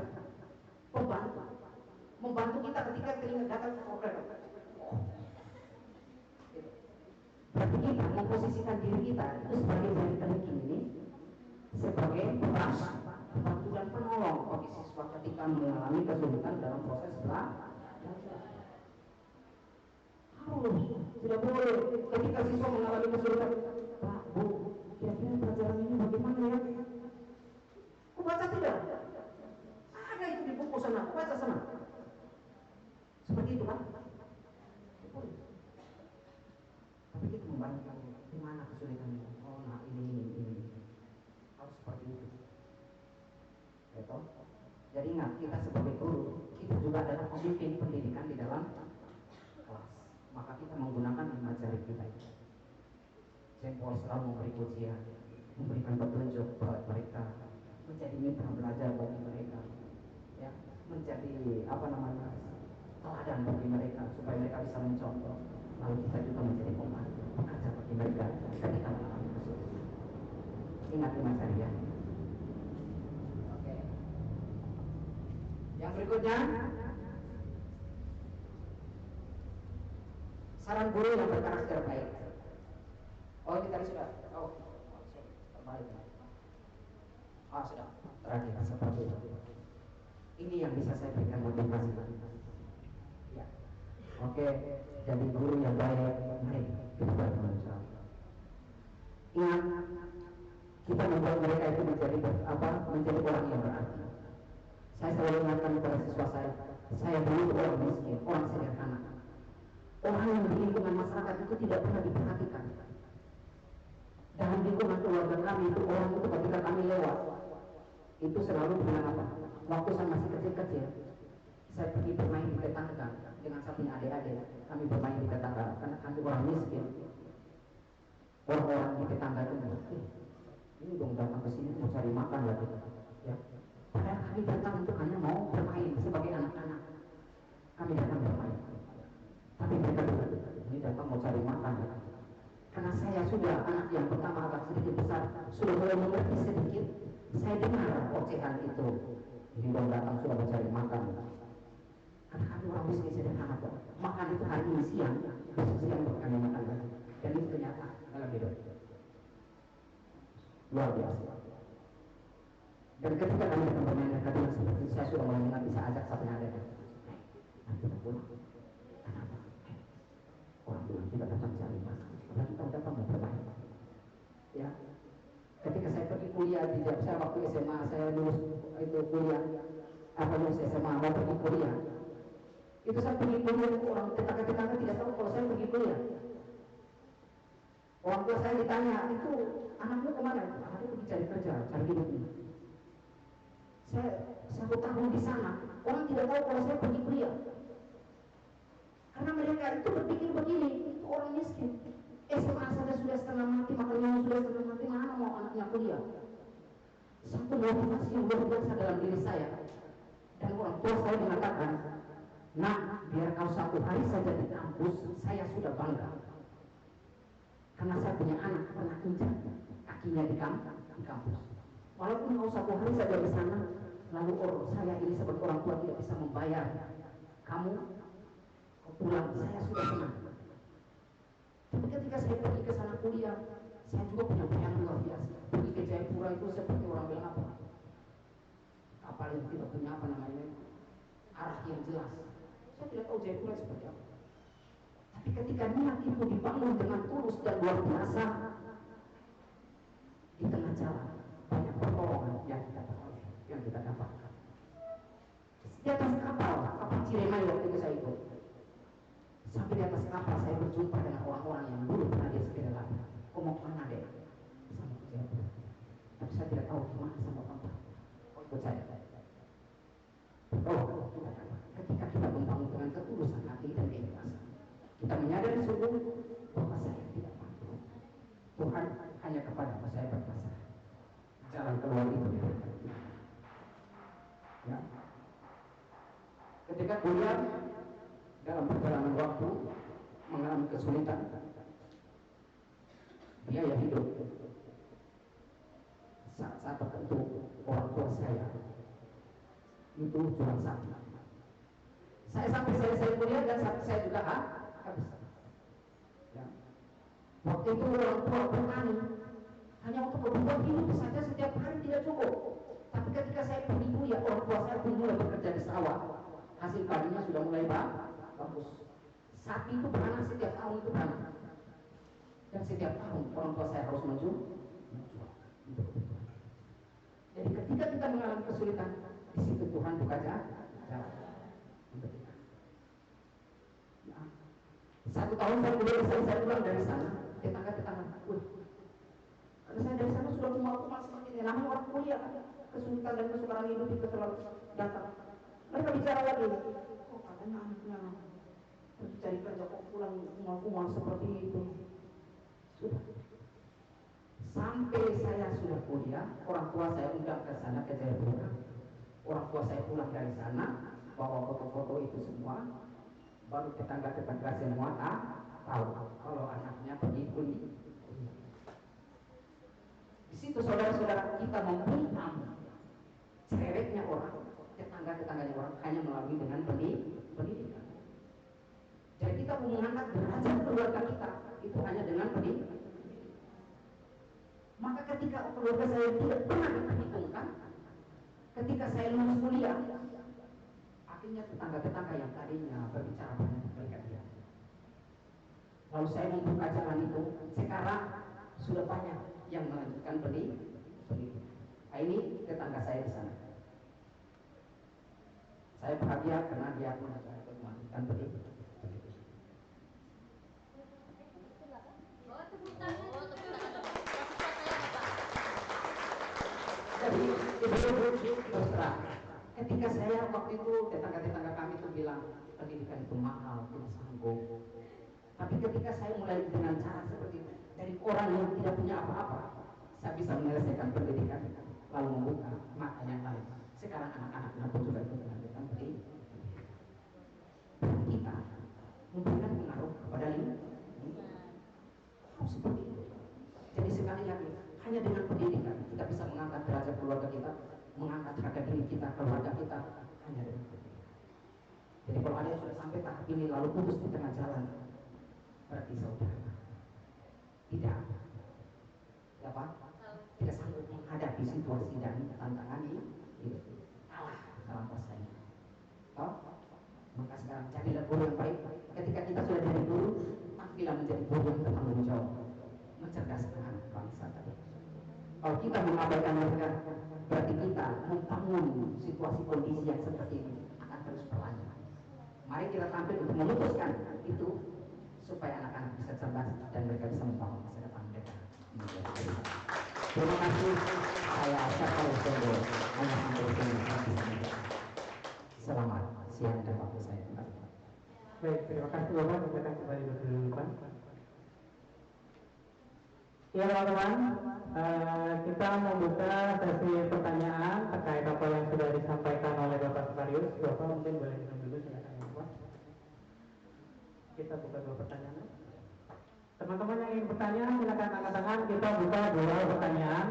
membantu kita ketika telinga gatal itu problem. Berarti kita memposisikan diri kita itu sebagai jari kelingking ini sebagai pembantu dan penolong bagi siswa ketika mengalami kesulitan dalam proses belajar. Harus tidak boleh ketika siswa mengalami kesulitan, Pak, Bu, kira-kira pelajaran ini bagaimana ya? Aku baca tidak? Ada itu di buku sana, aku baca sana. Seperti itu kan? Tapi kita membantu di mana kesulitannya? Oh, nah ini. Harus seperti itu. Gitu. Jadi ingat, kita sebagai guru, kita juga adalah pemimpin pendidikan di dalam kelas. Maka kita menggunakan 5 jari kita. Jempol selalu memberi pujian, memberikan petunjuk buat mereka, menjadi mitra belajar bagi mereka, ya, menjadi teladan bagi mereka supaya mereka bisa mencontoh. Lalu kita juga menjadi pembantu, pengajar bagi mereka ketika mengalami kesulitan. Ingat 5 jari ya. Oke. Yang berikutnya, saran guru yang berkarakter baik. Oh, ini tadi sudah. Oh, terbalik. Sudah. Terakhir seperti itu. Ini yang bisa saya berikan motivasi. Ya. Oke. Jadi guru yang baik, mari kita bertanggung jawab. Ingat, kita membuat mereka itu menjadi orang yang berarti. Saya selalu ingatkan kepada siswa saya dulu orang miskin, orang sederhana. Orang yang di lingkungan masyarakat itu tidak pernah diperhatikan. Dalam lingkungan keluarga kami itu orang itu ketika kami lewat itu selalu bilang apa? Waktu saya masih kecil-kecil, saya pergi bermain di tetangga dengan satunya adik-adik. Kami bermain di tetangga karena kami orang miskin. Orang-orang di tetangga itu Ini dong datang ke sini mau cari makan lagi. Ya. Padahal kami datang untuk hanya mau bermain sebagai anak-anak. Kami datang bermain. Tapi mereka bilang, ini datang mau cari makan. Ya. Karena saya sudah anak yang pertama agak sedikit besar, sudah mulai mengerti sedikit. Saya dengar ocehan itu. Ini dong datang sudah mencari makan. Karena kami orang miskin sederhana kok. Makan itu hari ini siang, besok siang baru kami makan lagi. Dan itu ternyata dalam hidup. Luar biasa. Dan ketika kami datang bermain, mereka bilang seperti saya sudah mulai mengerti, bisa ajak satu yang ada. Nanti kita pulang. Kenapa? Orang bilang kita datang cari makan. Karena kita datang mau bermain. Ya. Ketika saya pergi kuliah di saya waktu SMA, saya lulus itu kuliah. Lulus SMA mau pergi kuliah. Itu saya pergi kuliah, orang tetangga-tetangga tidak tahu kalau saya pergi kuliah. Orang tua saya ditanya, itu anaknya kemana? Anaknya pergi cari kerja, cari hidup ini. Saya 1 tahun di sana, orang tidak tahu kalau saya pergi kuliah. Karena mereka itu berpikir begini, itu orang miskin. SMA saja sudah setengah mati, makanya sudah setengah mati, mana mau anaknya kuliah? Satu motivasi yang luar biasa dalam diri saya. Dan orang tua saya mengatakan, nah, biar kau 1 hari saja di kampus, saya sudah bangga. Karena saya punya anak pernah injak kakinya di kampus. Walaupun kau 1 hari saja di sana, lalu saya ini sebagai orang tua tidak bisa membayar kamu, kau pulang, saya sudah senang. Tapi ketika saya pergi ke sana kuliah, saya juga punya bayangan luar biasa. Pergi ke Jayapura itu seperti orang bilang apa? Kapal yang tidak punya apa namanya, arah yang jelas. Saya tidak tahu Jayapura seperti apa. Tapi ketika niat itu dibangun dengan tulus dan luar biasa, di tengah jalan banyak pertolongan yang kita dapatkan. Di atas kapal Ciremai waktu itu saya ikut. Sampai di atas kapal saya berjumpa dengan orang-orang yang dulu pernah dia sekedar lagi. Kau mau kemana deh? Sama saya. Tapi saya tidak tahu kemana sama tempat. Kau ikut saya. Oh, ketika kita membangun dengan ketulusan hati dan keikhlasan, kita menyadari sungguh bahwa saya tidak mampu. Tuhan hanya kepada saya berpasrah. Jalan keluar itu ya. Ketika kuliah dalam perjalanan waktu mengalami kesulitan biaya hidup, saat tertentu orang tua saya itu jual sapi. Saya sampai selesai kuliah dan sapi saya juga habis. Ya. Waktu itu orang tua bertani hanya untuk kebutuhan hidup saja setiap hari tidak cukup. Tapi ketika saya pergi kuliah, orang tua saya pun mulai bekerja di sawah. Hasil padinya sudah mulai bagus. Sapi itu beranak setiap tahun itu beranak. Dan setiap tahun orang tua saya harus menjual. Jadi ketika kita mengalami kesulitan, di situ Tuhan buka jalan. Ya. 1 tahun saya kuliah, saya pulang dari sana, tetangga-tetangga, karena saya dari sana sudah kumal-kumal seperti ini. Namanya orang kuliah, kesulitan dan kesukaran hidup itu terlalu datang. Mereka bicara lagi, oh katanya anaknya pergi cari kerja kok pulang kumal-kumal seperti itu. Sudah. Sampai saya sudah kuliah, orang tua saya undang ke sana ke Jayapura. Orang tua saya pulang dari sana, bawa foto-foto itu semua, baru tetangga-tetangga semua tahu kalau anaknya pergi kuliah. Di situ saudara-saudara kita memberi nama cerewetnya orang, tetangga-tetangganya orang hanya melalui dengan pendidikan. Jadi kita mengangkat derajat keluarga kita itu hanya dengan pendidikan. Maka ketika keluarga saya tidak pernah diperhitungkan, ketika saya lulus kuliah, akhirnya tetangga-tetangga yang tadinya berbicara banyak mereka diam. Lalu saya membuka jalan itu, sekarang sudah banyak yang melanjutkan pendidikan. Nah, ini tetangga saya di sana. Saya bahagia karena dia melanjutkan pendidikan. Jadi ibu-ibu terus terang, ketika saya waktu itu tetangga-tetangga kami itu bilang pendidikan itu mahal, tidak sanggup. Tapi ketika saya mulai dengan cara seperti itu, dari orang yang tidak punya apa-apa, saya bisa menyelesaikan pendidikan lalu membuka mata yang lain. Sekarang anak-anak pun juga ikut melanjutkan pendidikan. Kita memberikan pengaruh kepada lingkungan. Harus seperti itu. Jadi sekali lagi, hanya dengan pendidikan kita bisa mengangkat derajat keluarga kita, mengangkat harga diri kita, keluarga kita, hanya dengan pendidikan. Jadi kalau ada yang sudah sampai tahap ini lalu putus di tengah jalan, berarti saudara tidak tidak sanggup menghadapi situasi dan tantangan ini, kalah dalam persaingan. Maka sekarang carilah guru yang baik. Ketika kita sudah jadi guru, tampillah menjadi guru yang bertanggung jawab, mencerdaskan anak bangsa tadi. Kalau kita mengabaikan mereka, berarti kita membangun situasi kondisi yang seperti ini akan terus berlanjut. Mari kita tampil untuk memutuskan itu supaya anak-anak bisa cerdas dan mereka bisa membangun masa depan mereka. Terima kasih. Saya Syafar Sondo. Selamat siang dan waktu saya. Baik, terima kasih Bapak. Kita akan kembali ke depan. Ya teman-teman, kita membuka sesi pertanyaan terkait apa yang sudah disampaikan oleh Bapak Sekaligus. Bapak mungkin boleh minum dulu, silakan Bapak. Kita buka dua pertanyaan. Teman-teman yang ingin bertanya, silakan angkat tangan. Kita buka dua pertanyaan.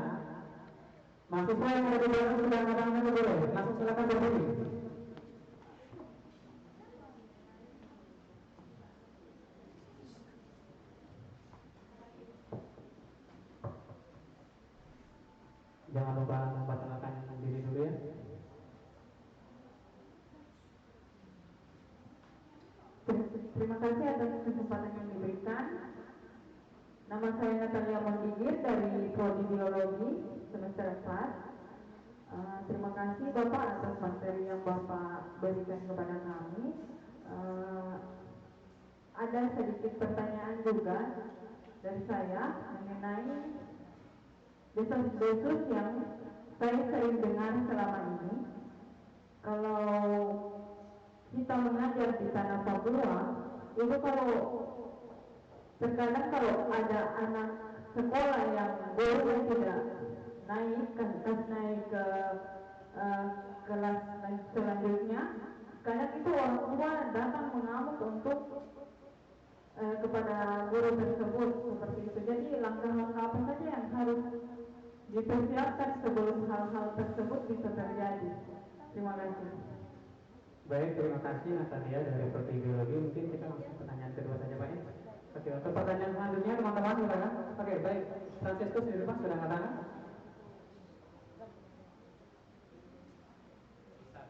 Mahasiswa yang ada di dalam sudah angkat tangan dulu. Langsung silakan berdiri. Jangan lupa membatalkan diri dulu ya. Terima kasih atas kesempatan yang diberikan. Nama saya Natalia Mondigir dari Prodi Biologi semester 4. Terima kasih Bapak atas materi yang Bapak berikan kepada kami. Ada sedikit pertanyaan juga dari saya mengenai desas-desus yang saya sering dengar selama ini. Kalau kita mengajar di tanah Papua, itu terkadang kalau ada anak sekolah yang boleh tidak naik ke kelas selanjutnya, kadang itu orang tua datang mengamuk untuk kepada guru tersebut seperti itu. Jadi langkah-langkah apa saja yang harus dipersiapkan sebelum hal-hal tersebut bisa terjadi? Terima kasih. Baik, terima kasih Natalia dari Prodi Biologi. Mungkin kita langsung pertanyaan kedua saja Pak ya. Oke, untuk pertanyaan selanjutnya teman-teman silakan. Oke, baik. Franciscus di depan sudah angkat tangan.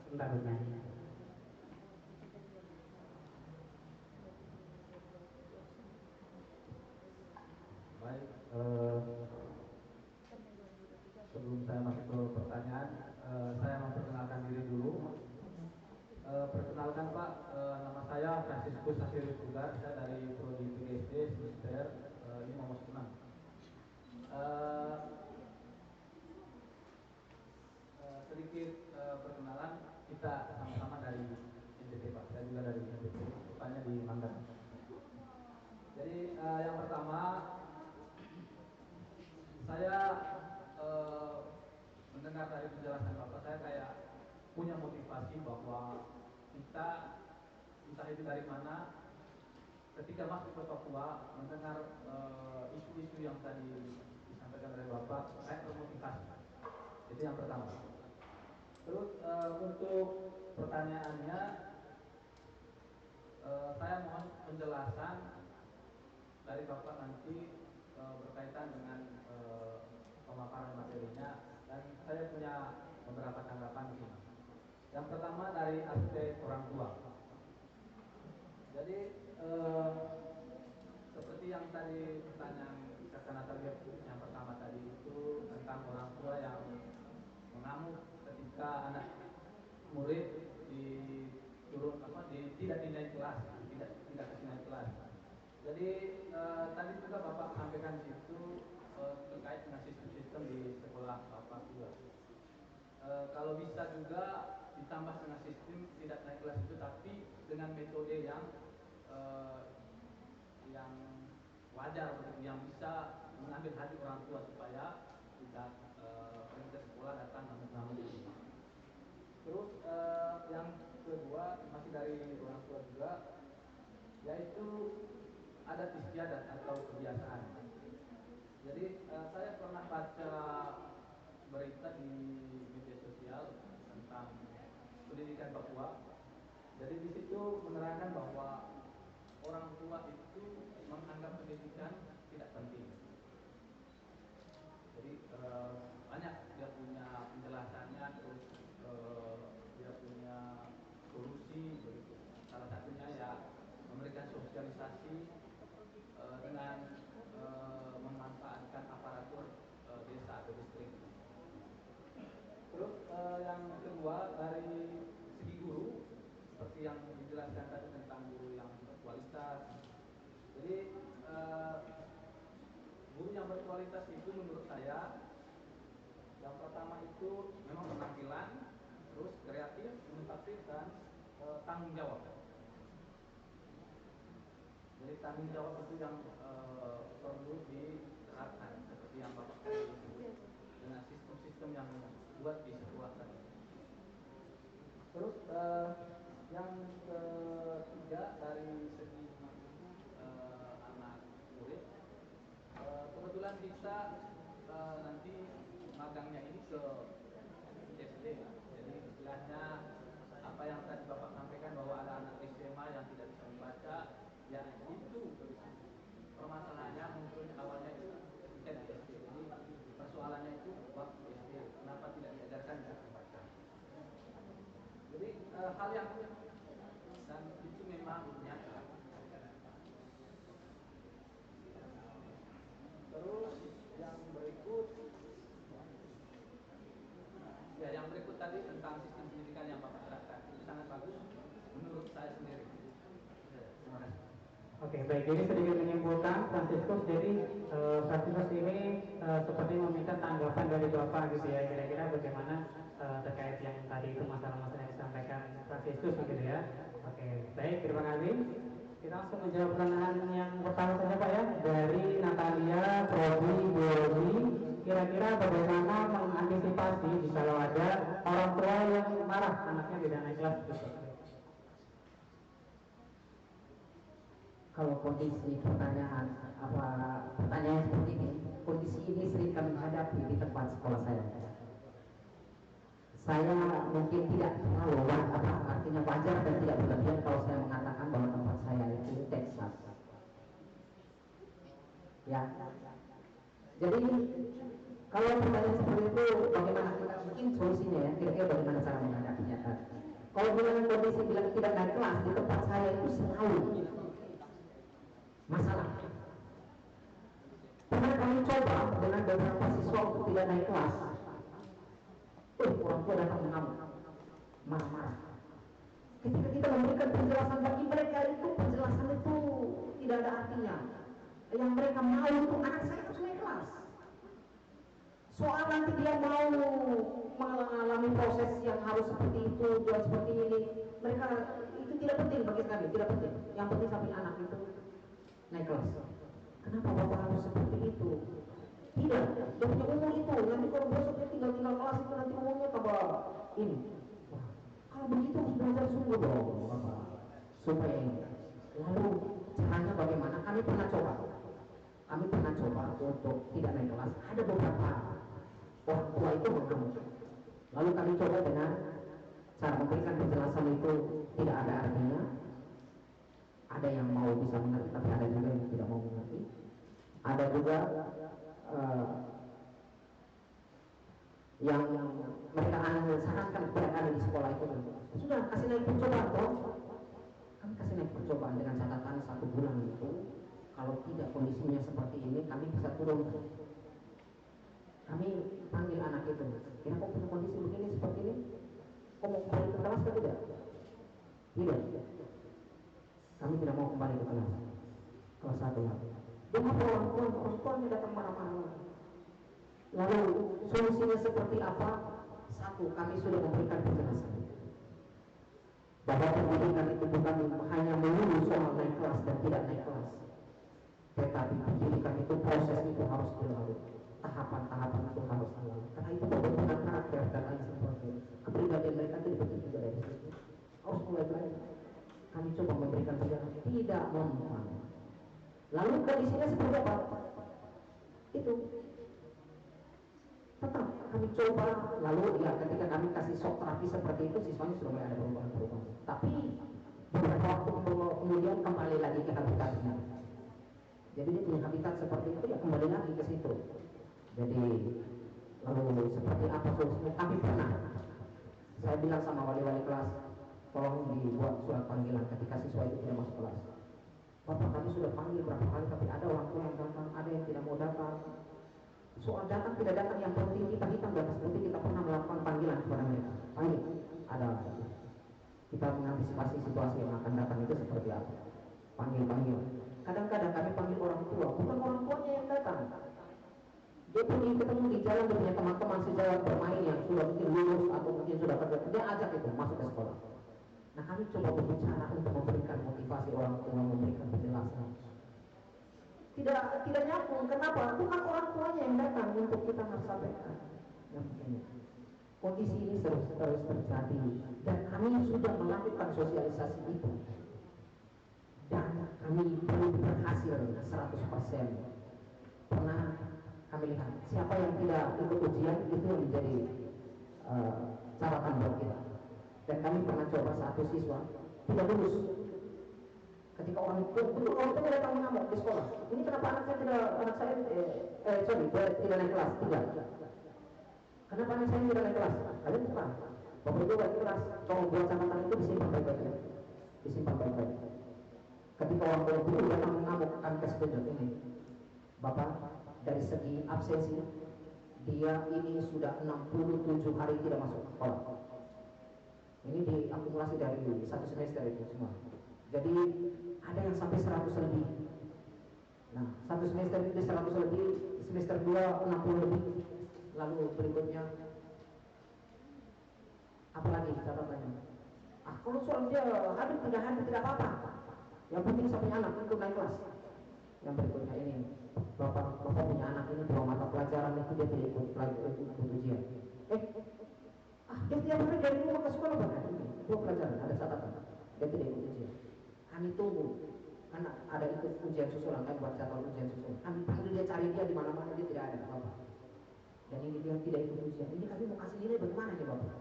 Sebentar dulu. Baik, sebelum saya masuk ke pertanyaan, saya memperkenalkan diri dulu. Perkenalkan Pak, nama saya Franciscus Asirius Pugar, saya dari Prodi PGSD semester 5 masuk 6. Sedikit perkenalan, kita sama-sama dari NTT Pak, saya juga dari NTT, tepatnya di Manggar. Jadi yang pertama, saya mendengar dari penjelasan Bapak, saya kayak punya motivasi bahwa kita entah itu dari mana, ketika masuk ke Papua mendengar isu-isu yang tadi disampaikan oleh Bapak, saya termotivasi. Itu yang pertama. Terus untuk pertanyaannya, saya mohon penjelasan dari Bapak nanti berkaitan dengan pemaparan materinya, dan saya punya beberapa tanggapan ini. Yang pertama dari aspek orang tua. Jadi seperti yang tadi pertanyaan Kakak Natalia yang pertama tadi itu tentang orang tua yang mengamuk ketika anak murid tidak dinaik kelas, tidak kasih naik kelas. Jadi tadi juga Bapak sampaikan di situ terkait dengan sistem-sistem di sekolah Bapak juga. Kalau bisa juga ditambah dengan sistem tidak naik kelas itu, tapi dengan metode yang wajar, yang bisa mengambil hati orang tua supaya kedua masih dari orang tua juga, yaitu adat istiadat atau kebiasaan. Jadi saya pernah baca berita di media sosial tentang pendidikan Papua. Jadi di situ menerangkan bahwa orang tua itu menganggap pendidikan tidak penting. Jadi banyak dia punya penjelasannya, terus dia punya solusi begitu. Salah satunya ya memberikan sosialisasi dengan memanfaatkan aparatur desa atau distrik. Terus yang kedua dari segi guru, seperti yang dijelaskan tadi tentang guru yang berkualitas. Jadi guru yang berkualitas itu menurut saya yang pertama itu memang penampilan, terus kreatif, inovatif, dan tanggung jawab. Jadi tanggung jawab itu yang perlu diterapkan seperti yang Bapak tadi sebut dengan sistem-sistem yang buat di sekolah tadi. Terus yang ketiga dari segi anak murid, kebetulan kita nanti magangnya ini ke SD ya. Jadi istilahnya apa yang tadi Bapak sampaikan bahwa ada anak SMA yang tidak bisa membaca, ya itu permasalahannya munculnya awalnya itu di SD. Jadi persoalannya itu waktu SD, kenapa tidak diajarkan cara membaca. Jadi hal yang dan itu memang nyata. Terus yang berikut, ya yang berikut tadi tentang sistem pendidikan yang Bapak jelaskan itu sangat bagus menurut saya sendiri. Terima kasih. Oke, baik. Jadi sedikit menyimpulkan, Fransiskus, jadi Fransiskus ini seperti meminta tanggapan dari Bapak gitu ya, kira-kira bagaimana terkait yang tadi itu masalah-masalah yang disampaikan Fransiskus gitu ya. Oke, baik, terima kasih. Kita langsung menjawab pertanyaan yang pertama saja Pak ya, dari Natalia, Prodi, Biologi. Kira-kira bagaimana mengantisipasi jika ada orang tua yang marah anaknya tidak naik kelas gitu. Kalau kondisi pertanyaan seperti ini, kondisi ini sering kami hadapi di tempat sekolah saya. Saya mungkin tidak terlalu artinya wajar dan tidak berlebihan kalau saya mengatakan bahwa tempat saya itu Texas. Ya. Jadi kalau pertanyaan seperti itu, bagaimana kita mungkin solusinya ya? Kira-kira bagaimana cara menghadapinya tadi? Kalau bilang kondisi bilang tidak naik kelas di tempat saya itu selalu masalah. Pernah kami coba dengan beberapa siswa untuk tidak naik kelas. Orang tua datang mengamuk, marah-marah. Ketika kita memberikan penjelasan bagi mereka itu, penjelasan itu tidak ada artinya. Yang mereka mau itu anak saya harus naik kelas. Soal nanti dia mau mengalami proses yang harus seperti itu dan seperti ini, mereka itu tidak penting bagi kami, tidak penting. Yang penting sampai anak itu naik kelas. Kenapa Bapak harus seperti itu? Tidak, dia punya umur itu. Nanti kalau besok dia tinggal kelas itu nanti umurnya tambah ini. Wah, kalau begitu harus belajar sungguh dong Bapak, supaya ini. Lalu caranya bagaimana? Kami pernah coba untuk tidak naik kelas. Ada beberapa orang tua itu mengamuk. Lalu kami coba dengan cara memberikan penjelasan itu tidak ada artinya. Ada yang mau bisa mengerti, tapi ada juga yang tidak mau mengerti. Ada juga yang mereka sarankan kepada kami di sekolah itu, sudah kasih naik percobaan toh. Kami kasih naik percobaan dengan catatan 1 bulan itu, kalau tidak kondisinya seperti ini, kami bisa turun. Kami panggil anak itu, kira kok punya kondisi begini seperti ini, kok mau kembali ke kelas atau tidak? Tidak. Kami tidak mau kembali ke kelas. Kelas 1 lagi. Dengan orang tuanya datang marah-marah. Lalu solusinya seperti apa? 1, kami sudah memberikan penjelasan bahwa pendidikan itu bukan hanya melulu soal naik kelas dan tidak naik kelas, tetapi pendidikan itu proses itu harus dilalui, tahapan-tahapan itu harus dilalui. Karena itu pembentukan karakter dan lain sebagainya. Kepribadian mereka itu dibentuk juga dari situ. harus mulai belajar. Kami coba memberikan penjelasan, tidak mempan. Lalu kondisinya seperti apa? Itu tetap kami coba, lalu ya ketika kami kasih shock terapi seperti itu, siswanya sudah mulai ada perubahan-perubahan. Tapi beberapa waktu kemudian kembali lagi ke habitatnya. Jadi dia punya habitat seperti itu, ya kembali lagi ke situ. Jadi lalu seperti apa solusinya? Kami pernah, saya bilang sama wali-wali kelas, tolong dibuat surat panggilan ketika siswa itu tidak masuk kelas. Bapak kami sudah panggil berapa kali, tapi ada orang tua yang datang, ada yang tidak mau datang. Soal datang tidak datang, yang penting kita hitam di atas putih, kita pernah melakukan panggilan kepada mereka. Panggil, ada. Kita mengantisipasi situasi yang akan datang itu seperti apa. Panggil. Kadang-kadang kami panggil orang tua, bukan orang tuanya yang datang. Dia pergi ketemu di jalan, dia punya teman-teman sejawat bermain yang sudah mungkin lulus atau mungkin sudah kerja, dia ajak itu masuk ke sekolah. Nah kami coba berbicara untuk memberikan motivasi orang tua, memberikan penjelasan. Tidak nyambung, kenapa? Bukan orang tuanya yang datang untuk kita harus sampaikan. Kondisi ini terus terjadi dan kami sudah melakukan sosialisasi itu. Dan kami belum berhasil 100%. Pernah kami lihat siapa yang tidak ikut ujian itu yang menjadi catatan buat kita. Dan kami pernah coba satu siswa tidak lulus. Ketika orang tua datang mengamuk di sekolah, ini kenapa anak saya tidak naik kelas? Tidak. Kenapa anak saya tidak naik kelas? Kalian bukan. Bapak Ibu baik kelas, tolong buat catatan itu disimpan baik-baik. Disimpan baik-baik. Ketika orang tua itu datang mengamuk, akan kasih tunjuk ini. Bapak, dari segi absensi, dia ini sudah 67 hari tidak masuk sekolah. Ini diakumulasi dari satu semester itu semua. Jadi ada yang sampai 100 lebih. Nah, satu semester itu 100 lebih, semester 2 60 lebih. Lalu berikutnya apalagi catatannya? Kalau soal dia hadir tidak apa-apa. Yang penting saya punya anak itu naik kelas. Yang berikutnya ini, bapak punya anak ini 2 mata pelajaran itu dia tidak ikut ujian. Dia tiap hari dari rumah ke sekolah bahkan 2 pelajaran ada catatan. Dia tidak ikut ujian. Kami tunggu, karena ada ikut ujian susulan, kami buat catatan ujian susulan. Kami panggil dia, cari dia di mana-mana, dia tidak ada bapak. Dan ini dia tidak ikut ujian. Ini kami mau kasih nilai bagaimana nih bapak?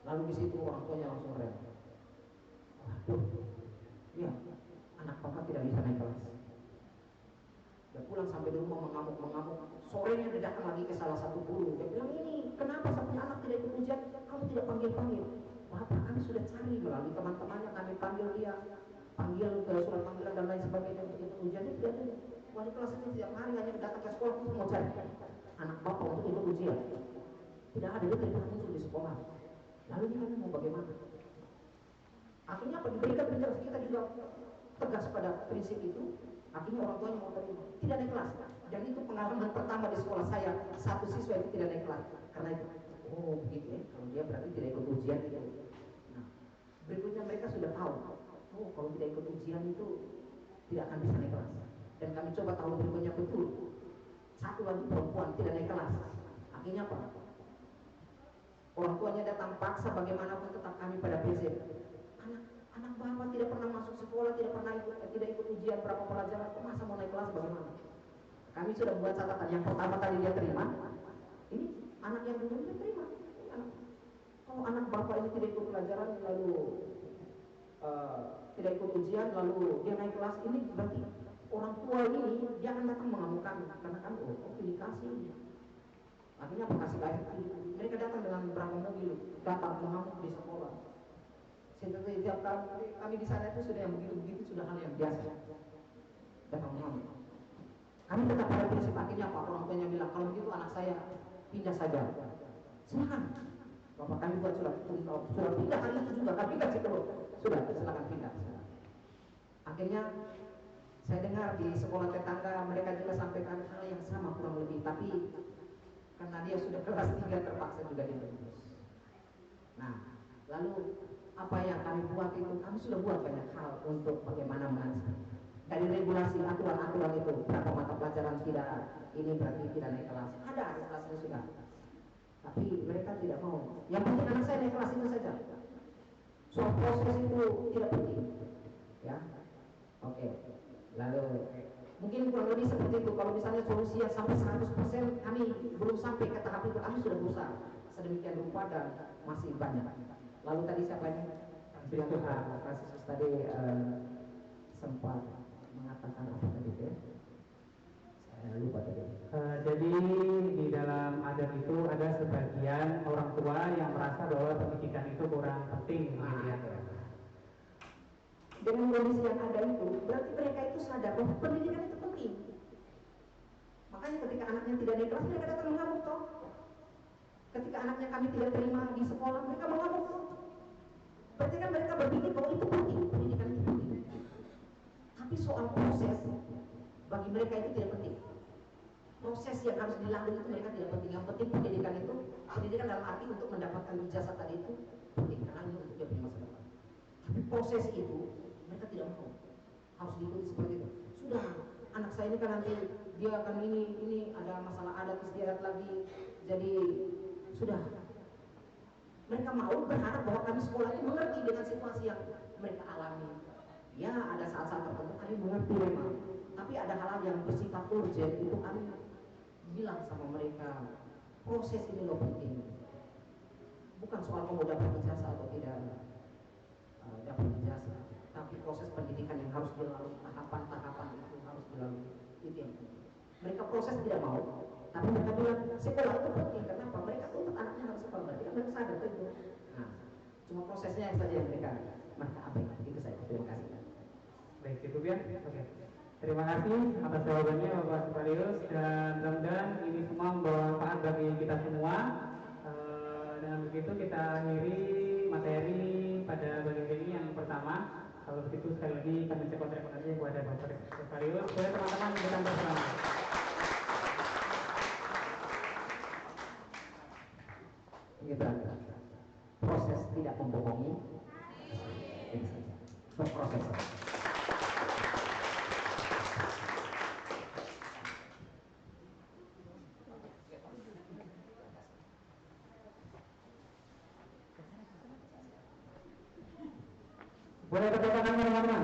Lalu di situ orang tuanya langsung rela. Waduh, ya anak bapak tidak bisa naik kelas. Dia pulang sampai di rumah mengamuk. Sorenya dia datang lagi ke salah satu guru. Dia bilang, ini kenapa sampai anak tidak ikut ujian? Kamu tidak panggil. Bapak kami sudah cari melalui teman-temannya, kami panggil dia, panggil ke surat panggilan dan lain sebagainya untuk ikut ujian. Dia tidak ada. Wali kelas itu setiap hari hanya datang ke sekolah untuk mau cari anak bapak untuk ikut ujian. Tidak ada, dia tidak muncul di sekolah. Lalu kita mau bagaimana? Akhirnya apa? Diberikan penjelasan, kita juga tegas pada prinsip itu. Akhirnya orang tuanya mau terima, tidak naik kelas. Dan itu pengalaman pertama di sekolah saya, satu siswa itu tidak naik kelas. Karena itu, oh begitu ya, kalau dia berarti tidak ikut ujian gitu. Nah, berikutnya mereka sudah tahu, oh kalau tidak ikut ujian itu tidak akan bisa naik kelas. Dan kami coba tahun berikutnya betul, satu lagi perempuan tidak naik kelas. Akhirnya apa? Orang tuanya datang paksa bagaimanapun tetap kami pada prinsip. Anak bapak tidak pernah masuk sekolah, tidak ikut ujian berapa pelajaran, masa mau naik kelas bagaimana? Kami sudah buat catatan. Yang pertama kali dia terima, ini anak yang dulu dia terima. Kalau anak bapak ini tidak ikut pelajaran lalu tidak ikut ujian lalu dia naik kelas, ini berarti orang tua ini dia akan datang mengamukan karena kan dikasih. Akhirnya apa kasih bayar? Mereka datang dengan berapa mobil datang mengamuk di sekolah. Setiap kami di sana itu sudah yang begitu sudah hal yang biasa. Datang mengamuk. Kami tetap pada prinsip, akhirnya Pak orang tuanya bilang kalau begitu anak saya pindah saja. Silakan. Bapak kami buat surat pindah hari itu juga kami kasih terus. Sudah silakan pindah. Akhirnya saya dengar di sekolah tetangga mereka juga sampaikan hal yang sama kurang lebih, tapi karena dia sudah kelas 3 terpaksa juga ditembus. Nah, lalu apa yang kami buat itu, kami sudah buat banyak hal untuk bagaimana mengantisipasi. Dari regulasi aturan-aturan itu, berapa mata pelajaran tidak, ini berarti tidak naik kelas. Ada kelasnya sudah. Tapi mereka tidak mau. Yang penting anak saya naik kelas itu saja. Soal proses itu tidak penting, ya. Oke. Lalu mungkin kurang lebih seperti itu. Kalau misalnya solusi yang sampai 100% kami belum sampai ke tahap itu, kami sudah berusaha sedemikian rupa dan masih banyak. Lalu tadi siapa ini? Franciscus tadi sempat mengatakan apa tadi ya? Saya lupa tadi. Jadi di dalam adat itu ada sebagian orang tua yang merasa bahwa pendidikan itu kurang penting. Dengan kondisi yang ada itu, berarti mereka itu sadar bahwa pendidikan itu penting. Makanya ketika anaknya tidak naik kelas, mereka datang mengamuk toh. Ketika anaknya kami tidak terima di sekolah, mereka mengamuk toh. Berarti kan mereka berpikir bahwa itu penting, pendidikan itu penting. Tapi soal proses, bagi mereka itu tidak penting. Proses yang harus dilalui itu mereka tidak penting. Yang penting pendidikan itu, pendidikan dalam arti untuk mendapatkan ijazah tadi itu penting, karena ini untuk dia punya masa depan. Tapi proses itu mereka tidak mau, harus diikuti seperti itu. Sudah, anak saya ini kan nanti dia akan ini ada masalah adat istiadat lagi, jadi sudah. Mereka mau berharap bahwa kami sekolah ini mengerti dengan situasi yang mereka alami. Ya, ada saat-saat tertentu kami mengerti memang, tapi ada hal-hal yang bersifat urgent itu kami bilang sama mereka, proses ini loh penting. Bukan soal kamu dapat ijazah atau tidak dapat ijazah, tapi proses pendidikan yang harus dilalui, tahapan-tahapan itu harus dilalui, itu yang penting. Mereka proses tidak mau, tapi mereka bilang sekolah itu penting. Kenapa? Mereka tuntut anaknya harus sekolah, berarti kan mereka sadar itu. Nah, cuma prosesnya yang saja yang mereka abaikan. Itu saya. Terima kasih. Baik, itu ya. Oke. Terima kasih atas jawabannya Bapak Suparius, dan mudah-mudahan ini semua membawa manfaat bagi kita semua. Dengan begitu kita akhiri materi pada bagian ini yang pertama. Kalau begitu sekali lagi kami ucapkan terima kasih kepada Bapak Suparius. Boleh teman-teman kita bersama. Kita proses tidak membohongi. Berproses. Boleh tepuk tangan teman-teman.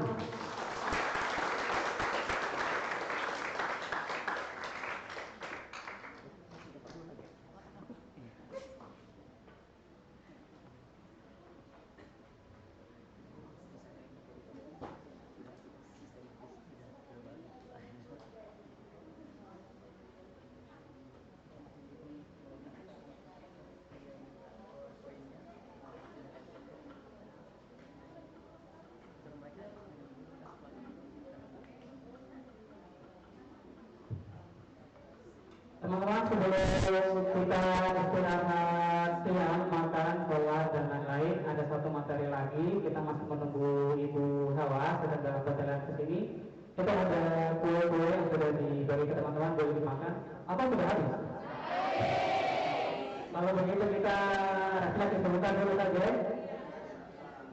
Teman-teman, sebelum kita istirahat siang, makan, sholat, dan lain-lain, ada satu materi lagi. Kita masih menunggu Ibu Hawa sedang dalam perjalanan ke sini. Kita ada kue-kue yang sudah dibagi ke teman-teman, boleh dimakan. Apa sudah habis? Kalau begitu kita refleksi sebentar dulu saja.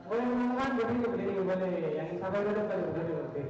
Boleh teman-teman berdiri, boleh. Yang sabar dulu, berdiri.